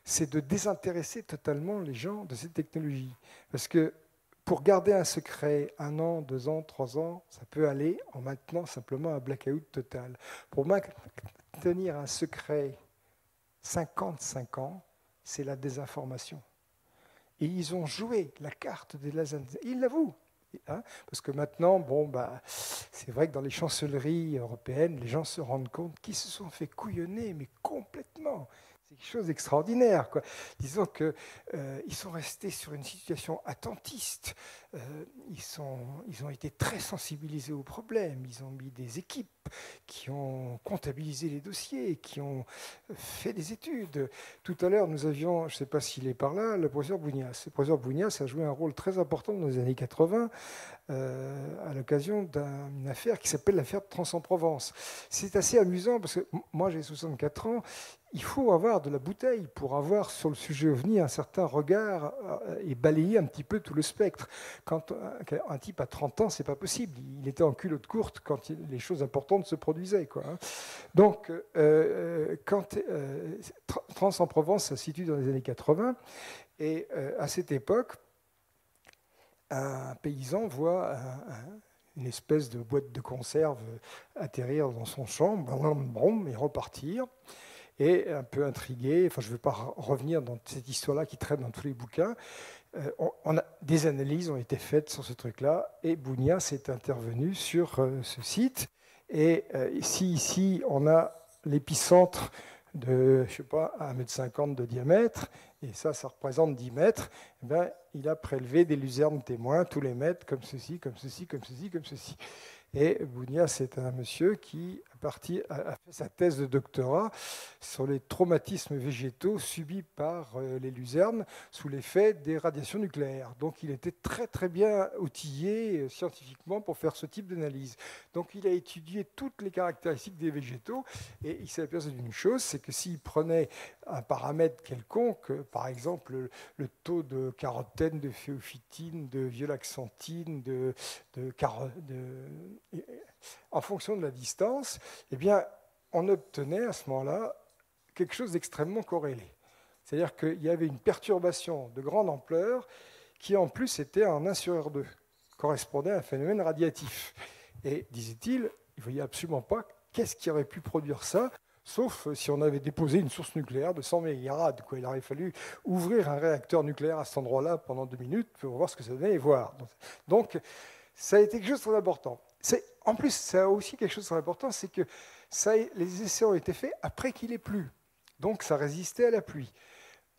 c'est de désintéresser totalement les gens de cette technologie. Parce que pour garder un secret 1 an, 2 ans, 3 ans, ça peut aller en maintenant simplement un blackout total. Pour maintenir un secret 55 ans, c'est la désinformation. Et ils ont joué la carte des lasers. Ils l'avouent. Hein, parce que maintenant, c'est vrai que dans les chancelleries européennes, les gens se rendent compte qu'ils se sont fait couillonner, mais complètement. C'est quelque chose d'extraordinaire, quoi. Disons qu'ils sont restés sur une situation attentiste. Ils ont été très sensibilisés aux problèmes. Ils ont mis des équipes qui ont comptabilisé les dossiers, qui ont fait des études. Tout à l'heure, nous avions, je ne sais pas s'il est par là, le professeur Bougnas. Le professeur Bougnas a joué un rôle très important dans les années 80 à l'occasion d'une affaire qui s'appelle l'affaire de Trans-en-Provence. C'est assez amusant parce que moi, j'ai 64 ans. Il faut avoir de la bouteille pour avoir sur le sujet OVNI un certain regard et balayer un petit peu tout le spectre. Quand un type a 30 ans, c'est pas possible. Il était en culotte courte quand les choses importantes se produisaient, quoi, hein. Donc, quand Trans-en-Provence se situe dans les années 80, Et à cette époque, un paysan voit une espèce de boîte de conserve atterrir dans son champ, et repartir. Et un peu intrigué, enfin je ne vais pas revenir dans cette histoire-là qui traîne dans tous les bouquins, des analyses ont été faites sur ce truc-là, et Bougnac est intervenu sur ce site. Et ici, on a l'épicentre de, je sais pas, 1,50 m de diamètre, et ça représente 10 mètres, eh bien, il a prélevé des luzernes témoins, tous les mètres, comme ceci, comme ceci, comme ceci, comme ceci. Et Bougnac, c'est un monsieur qui a fait sa thèse de doctorat sur les traumatismes végétaux subis par les luzernes sous l'effet des radiations nucléaires. Donc il était très très bien outillé scientifiquement pour faire ce type d'analyse. Donc il a étudié toutes les caractéristiques des végétaux et il s'est aperçu d'une chose, c'est que s'il prenait un paramètre quelconque, par exemple le taux de carotène, de phéophytine, de violaxanthine, en fonction de la distance, eh bien, on obtenait à ce moment-là quelque chose d'extrêmement corrélé. C'est-à-dire qu'il y avait une perturbation de grande ampleur qui, en plus, était en 1 sur R2, correspondait à un phénomène radiatif. Et, disait-il, il ne voyait absolument pas qu'est-ce qui aurait pu produire ça, sauf si on avait déposé une source nucléaire de 100 mégarades. Il aurait fallu ouvrir un réacteur nucléaire à cet endroit-là pendant 2 minutes pour voir ce que ça donnait et voir. Donc, ça a été quelque chose de très important. En plus, ça a aussi quelque chose de très important, c'est que les essais ont été faits après qu'il ait plu. Donc ça résistait à la pluie.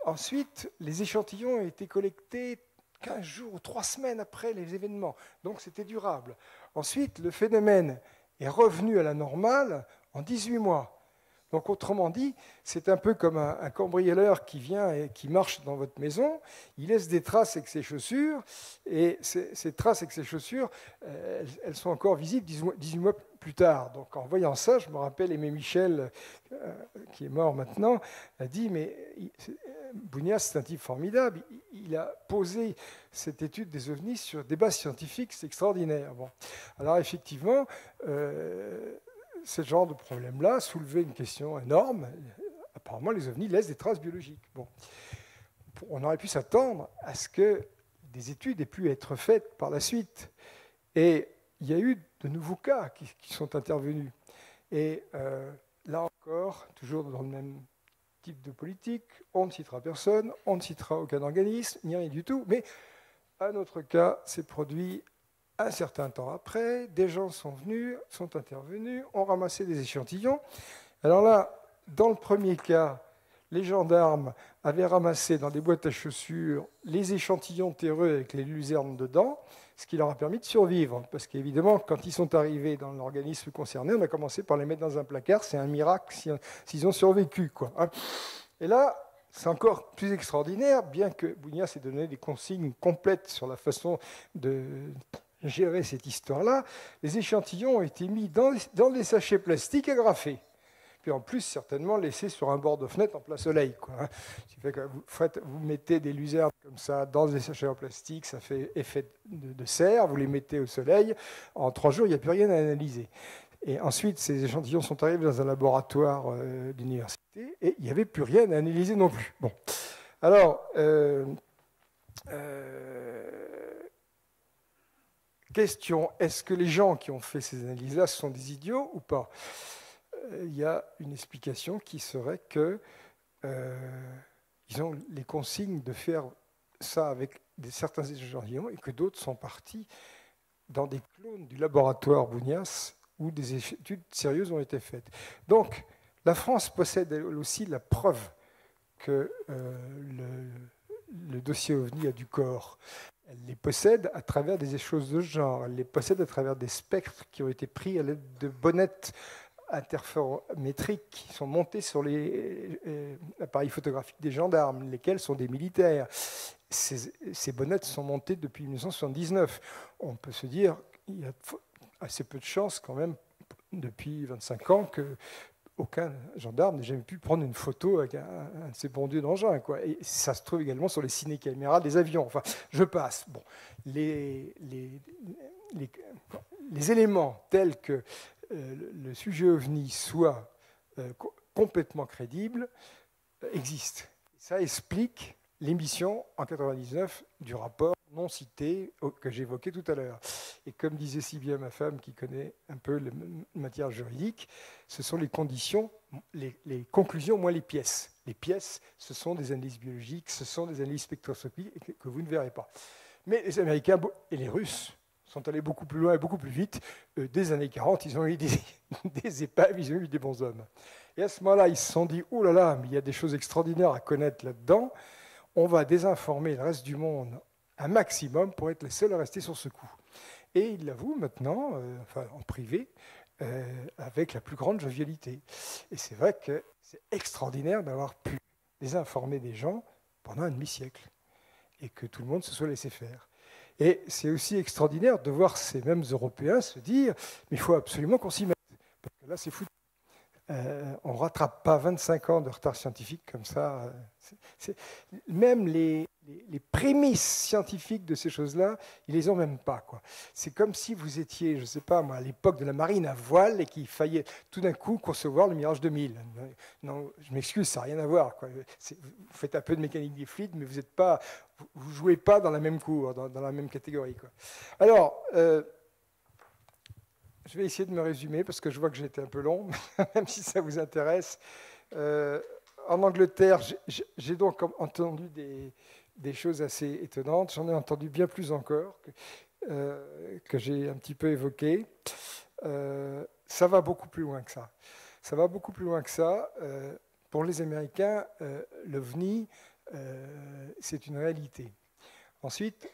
Ensuite, les échantillons ont été collectés 15 jours ou 3 semaines après les événements. Donc c'était durable. Ensuite, le phénomène est revenu à la normale en 18 mois. Donc autrement dit, c'est un peu comme un cambrioleur qui vient et qui marche dans votre maison, il laisse des traces avec ses chaussures, et ces traces avec ses chaussures, elles sont encore visibles 18 mois plus tard. Donc en voyant ça, je me rappelle Aimé Michel, qui est mort maintenant, a dit, mais Bougnac, c'est un type formidable, il a posé cette étude des ovnis sur des bases scientifiques, c'est extraordinaire. Bon. Alors effectivement, ce genre de problème-là soulevait une question énorme. Apparemment, les ovnis laissent des traces biologiques. Bon. On aurait pu s'attendre à ce que des études aient pu être faites par la suite. Et il y a eu de nouveaux cas qui sont intervenus. Et là encore, toujours dans le même type de politique, on ne citera personne, on ne citera aucun organisme, ni rien du tout. Mais un autre cas s'est produit un certain temps après, des gens sont venus, sont intervenus, ont ramassé des échantillons. Alors là, dans le premier cas, les gendarmes avaient ramassé dans des boîtes à chaussures les échantillons terreux avec les luzernes dedans, ce qui leur a permis de survivre. Parce qu'évidemment, quand ils sont arrivés dans l'organisme concerné, on a commencé par les mettre dans un placard. C'est un miracle s'ils ont survécu, quoi. Et là, c'est encore plus extraordinaire, bien que Bougnac s'ait donné des consignes complètes sur la façon de gérer cette histoire-là, les échantillons ont été mis dans des sachets plastiques agrafés. Puis en plus, certainement, laissés sur un bord de fenêtre en plein soleil. Quoi. Ce qui fait que vous mettez des luzernes comme ça dans des sachets en plastique, ça fait effet de serre, vous les mettez au soleil, en 3 jours, il n'y a plus rien à analyser. Et ensuite, ces échantillons sont arrivés dans un laboratoire d'université, et il n'y avait plus rien à analyser non plus. Bon. Alors, question, est-ce que les gens qui ont fait ces analyses-là sont des idiots ou pas? Il y a une explication qui serait que ils ont les consignes de faire ça avec certains échantillons et que d'autres sont partis dans des clones du laboratoire Bougnac où des études sérieuses ont été faites. Donc, la France possède elle aussi la preuve que le dossier OVNI a du corps. Elle les possède à travers des choses de ce genre. Elle les possède à travers des spectres qui ont été pris à l'aide de bonnettes interférométriques qui sont montées sur les appareils photographiques des gendarmes, lesquels sont des militaires. Ces bonnettes sont montées depuis 1979. On peut se dire qu'il y a assez peu de chances quand même, depuis 25 ans, que aucun gendarme n'ait jamais pu prendre une photo avec un de ces bons dieux d'engin. Et ça se trouve également sur les ciné-caméras des avions. Enfin, je passe. Bon, les éléments tels que le sujet OVNI soit complètement crédible existent. Ça explique l'émission en 99 du rapport non cité que j'évoquais tout à l'heure. Et comme disait si bien ma femme qui connaît un peu la matière juridique, ce sont les conditions, les conclusions moins les pièces. Les pièces, ce sont des analyses biologiques, ce sont des analyses spectroscopiques que vous ne verrez pas. Mais les Américains et les Russes sont allés beaucoup plus loin et beaucoup plus vite. Dès les années 40, ils ont eu des épaves, ils ont eu des bons hommes. Et à ce moment-là, ils se sont dit, oh là là, mais il y a des choses extraordinaires à connaître là-dedans. On va désinformer le reste du monde un maximum pour être les seuls à rester sur ce coup. Et ils l'avouent maintenant, enfin, en privé, avec la plus grande jovialité. Et c'est vrai que c'est extraordinaire d'avoir pu désinformer des gens pendant un demi-siècle et que tout le monde se soit laissé faire. Et c'est aussi extraordinaire de voir ces mêmes Européens se dire « mais il faut absolument qu'on s'y mette ». Parce que là, c'est foutu. On ne rattrape pas 25 ans de retard scientifique comme ça. Même les prémices scientifiques de ces choses-là, ils les ont même pas, quoi. C'est comme si vous étiez, je ne sais pas moi, à l'époque de la marine à voile et qu'il fallait tout d'un coup concevoir le Mirage 2000. Non, je m'excuse, ça n'a rien à voir, quoi. Vous faites un peu de mécanique des fluides, mais vous ne jouez pas dans la même cour, dans la même catégorie, quoi. Alors, je vais essayer de me résumer parce que je vois que j'ai été un peu long, même si ça vous intéresse. En Angleterre, j'ai donc entendu des choses assez étonnantes. J'en ai entendu bien plus encore que j'ai un petit peu évoqué. Ça va beaucoup plus loin que ça. Ça va beaucoup plus loin que ça. Pour les Américains, l'OVNI, c'est une réalité. Ensuite,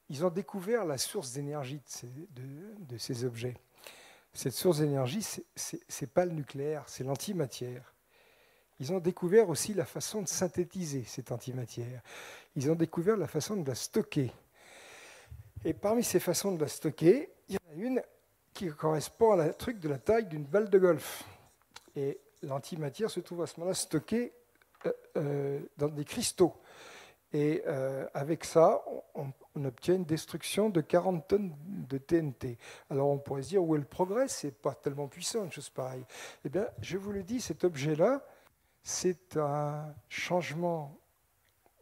ils ont découvert la source d'énergie de ces objets. Cette source d'énergie, ce n'est pas le nucléaire, c'est l'antimatière. Ils ont découvert aussi la façon de synthétiser cette antimatière. Ils ont découvert la façon de la stocker. Et parmi ces façons de la stocker, il y en a une qui correspond à un truc de la taille d'une balle de golf. Et l'antimatière se trouve à ce moment-là stockée dans des cristaux. Et avec ça, on obtient une destruction de 40 tonnes de TNT. Alors on pourrait se dire, où est le progrès? C'est pas tellement puissant, une chose pareille. Eh bien, je vous le dis, cet objet-là, c'est un changement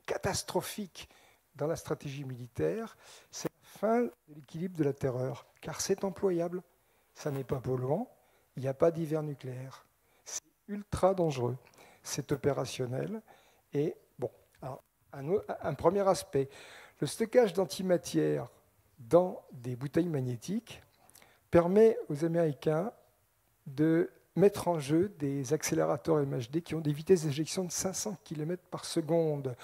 catastrophique dans la stratégie militaire. C'est la fin de l'équilibre de la terreur, car c'est employable. Ça n'est pas polluant, il n'y a pas d'hiver nucléaire. C'est ultra dangereux. C'est opérationnel. Et bon, alors, un premier aspect, le stockage d'antimatière dans des bouteilles magnétiques permet aux Américains de mettre en jeu des accélérateurs MHD qui ont des vitesses d'éjection de 500 km par seconde.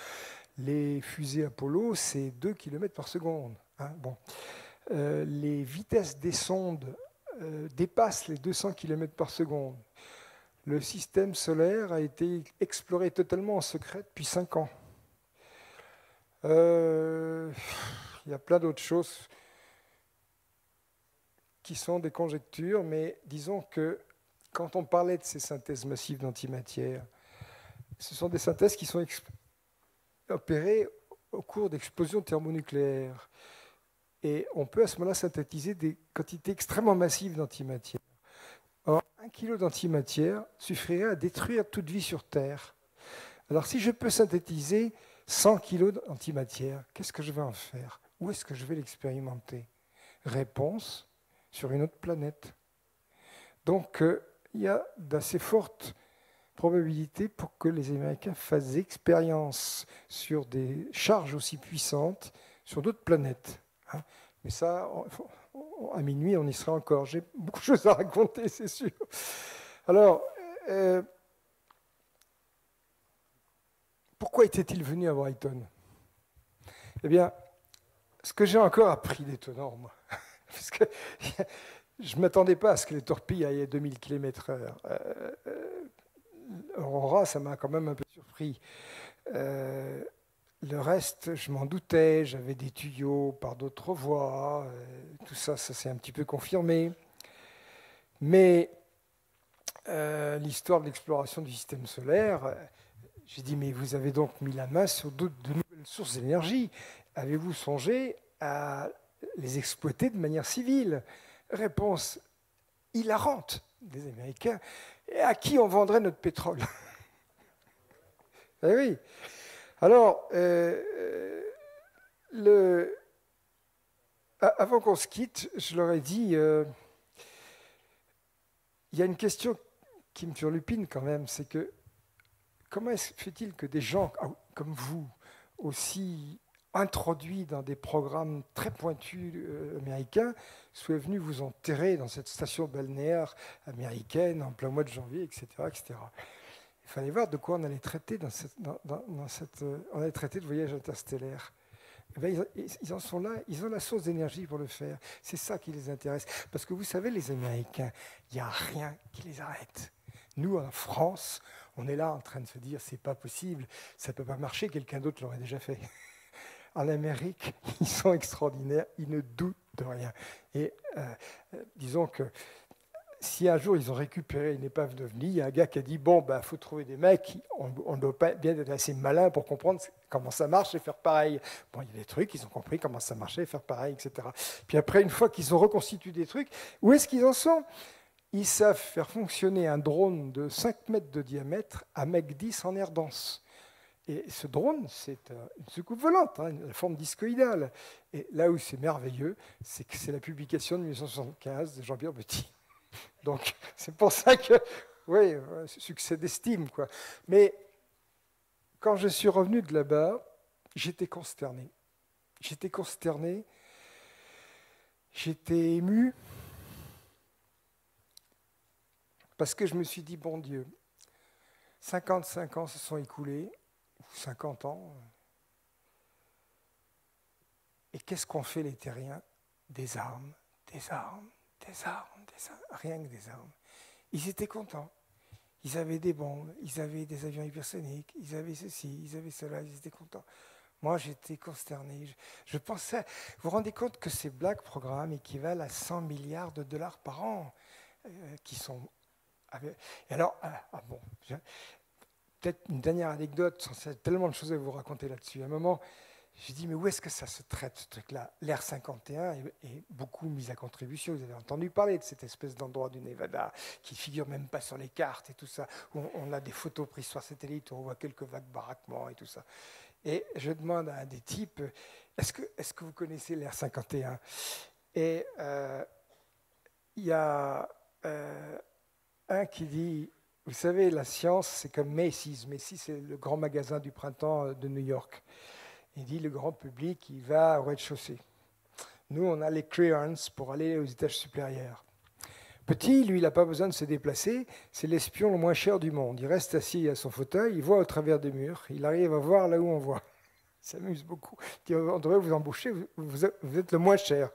Les fusées Apollo, c'est 2 km par seconde. Hein, bon. Les vitesses des sondes dépassent les 200 km par seconde. Le système solaire a été exploré totalement en secret depuis 5 ans. Il y a plein d'autres choses qui sont des conjectures, mais disons que quand on parlait de ces synthèses massives d'antimatière, ce sont des synthèses qui sont opérées au cours d'explosions thermonucléaires. Et on peut à ce moment-là synthétiser des quantités extrêmement massives d'antimatière. Or, 1 kilo d'antimatière suffirait à détruire toute vie sur Terre. Alors si je peux synthétiser 100 kg d'antimatière, qu'est-ce que je vais en faire? Où est-ce que je vais l'expérimenter? Réponse, sur une autre planète. Donc, il y a d'assez fortes probabilités pour que les Américains fassent des expériences sur des charges aussi puissantes sur d'autres planètes. Hein. Mais ça, à minuit, on y sera encore. J'ai beaucoup de choses à raconter, c'est sûr. Alors, pourquoi était-il venu à Brighton? Eh bien, ce que j'ai encore appris d'étonnant, moi, parce que je ne m'attendais pas à ce que les torpilles aillent à 2000 km/h. Aurora, ça m'a quand même un peu surpris. Le reste, je m'en doutais, j'avais des tuyaux par d'autres voies, tout ça, ça s'est un petit peu confirmé. Mais l'histoire de l'exploration du système solaire, j'ai dit, mais vous avez donc mis la main sur de nouvelles sources d'énergie. Avez-vous songé à les exploiter de manière civile? Réponse hilarante des Américains. Et à qui on vendrait notre pétrole? Eh oui. Alors, avant qu'on se quitte, je leur ai dit, il y a une question qui me turlupine quand même, c'est que comment fait-il que des gens comme vous, aussi introduits dans des programmes très pointus américains, soient venus vous enterrer dans cette station balnéaire américaine en plein mois de janvier, etc., etc. Il fallait voir de quoi on allait traiter on allait traiter de voyage interstellaire. Eh bien, ils en sont là, ils ont la source d'énergie pour le faire. C'est ça qui les intéresse. Parce que vous savez, les Américains, il n'y a rien qui les arrête. Nous, en France, on est là en train de se dire, c'est pas possible, ça ne peut pas marcher, quelqu'un d'autre l'aurait déjà fait. En Amérique, ils sont extraordinaires, ils ne doutent de rien. Et disons que si un jour ils ont récupéré une épave d'OVNI, il y a un gars qui a dit, bon, il faut trouver des mecs, on doit pas bien être assez malin pour comprendre comment ça marche et faire pareil. Bon, il y a des trucs, ils ont compris comment ça marchait et faire pareil, etc. Puis après, une fois qu'ils ont reconstitué des trucs, où est-ce qu'ils en sont? Ils savent faire fonctionner un drone de 5 mètres de diamètre à Mach 10 en air dense. Et ce drone, c'est une soucoupe volante, la forme discoïdale. Et là où c'est merveilleux, c'est que c'est la publication de 1975 de Jean-Pierre Petit. Donc, c'est pour ça que, oui, succès d'estime, quoi. Mais quand je suis revenu de là-bas, j'étais consterné. J'étais consterné, j'étais ému, parce que je me suis dit, bon Dieu, 55 ans se sont écoulés, 50 ans, et qu'est-ce qu'ont fait les terriens? Des armes, des armes, des armes, des armes, rien que des armes. Ils étaient contents. Ils avaient des bombes, ils avaient des avions hypersoniques, ils avaient ceci, ils avaient cela, ils étaient contents. Moi, j'étais consterné. Je pensais, vous vous rendez compte que ces black programmes équivalent à 100 milliards de dollars par an, qui sont... Et alors, bon, peut-être une dernière anecdote, c'est tellement de choses à vous raconter là-dessus. À un moment, j'ai dit, mais où est-ce que ça se traite, ce truc-là? L'Air 51 est beaucoup mis à contribution. Vous avez entendu parler de cette espèce d'endroit du Nevada qui ne figure même pas sur les cartes et tout ça, où on a des photos prises sur satellite, où on voit quelques vagues baraquements et tout ça. Et je demande à un des types, est-ce que vous connaissez l'Air 51? Et il y a un qui dit, vous savez, la science, c'est comme Macy's. Macy's, c'est le grand magasin du printemps de New York. Il dit, le grand public, il va au rez-de-chaussée. Nous, on a les clearances pour aller aux étages supérieurs. Petit, lui, il n'a pas besoin de se déplacer. C'est l'espion le moins cher du monde. Il reste assis à son fauteuil, il voit au travers des murs. Il arrive à voir là où on voit. Il s'amuse beaucoup. Il dit, on devrait vous embaucher, vous êtes le moins cher.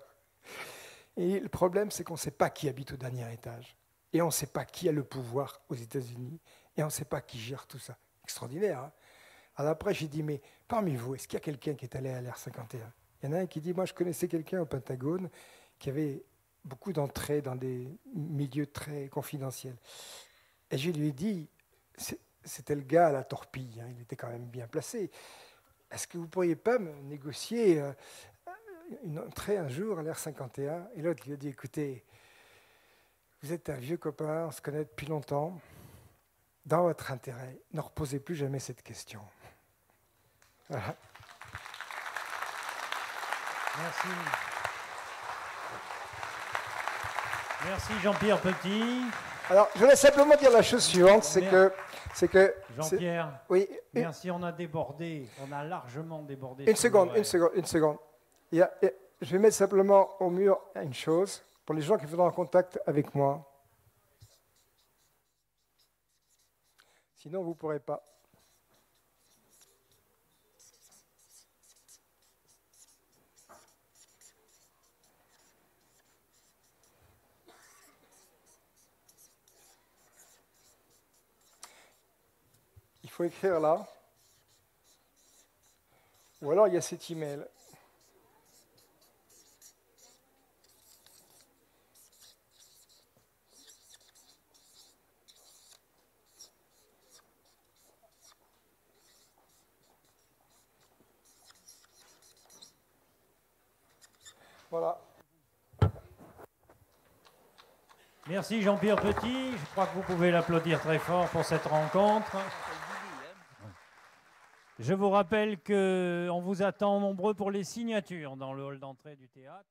Et le problème, c'est qu'on ne sait pas qui habite au dernier étage. Et on ne sait pas qui a le pouvoir aux États-Unis. Et on ne sait pas qui gère tout ça. Extraordinaire, hein? Alors après, j'ai dit, mais parmi vous, est-ce qu'il y a quelqu'un qui est allé à l'Air 51? Il y en a un qui dit, moi, je connaissais quelqu'un au Pentagone qui avait beaucoup d'entrées dans des milieux très confidentiels. Et je lui ai dit, c'était le gars à la torpille, hein, il était quand même bien placé. Est-ce que vous ne pourriez pas me négocier une entrée un jour à l'Air 51? Et l'autre lui a dit, écoutez, vous êtes un vieux copain, on se connaît depuis longtemps. Dans votre intérêt, ne reposez plus jamais cette question. Voilà. Merci. Merci Jean-Pierre Petit. Alors, je voulais simplement dire la chose suivante, c'est que Jean-Pierre, oui, merci, on a débordé, on a largement débordé. Une seconde. Je vais mettre simplement au mur une chose, pour les gens qui viendront en contact avec moi. Sinon, vous ne pourrez pas. Il faut écrire là. Ou alors, il y a cet email. Voilà. Merci Jean-Pierre Petit. Je crois que vous pouvez l'applaudir très fort pour cette rencontre. Je vous rappelle qu'on vous attend nombreux pour les signatures dans le hall d'entrée du théâtre.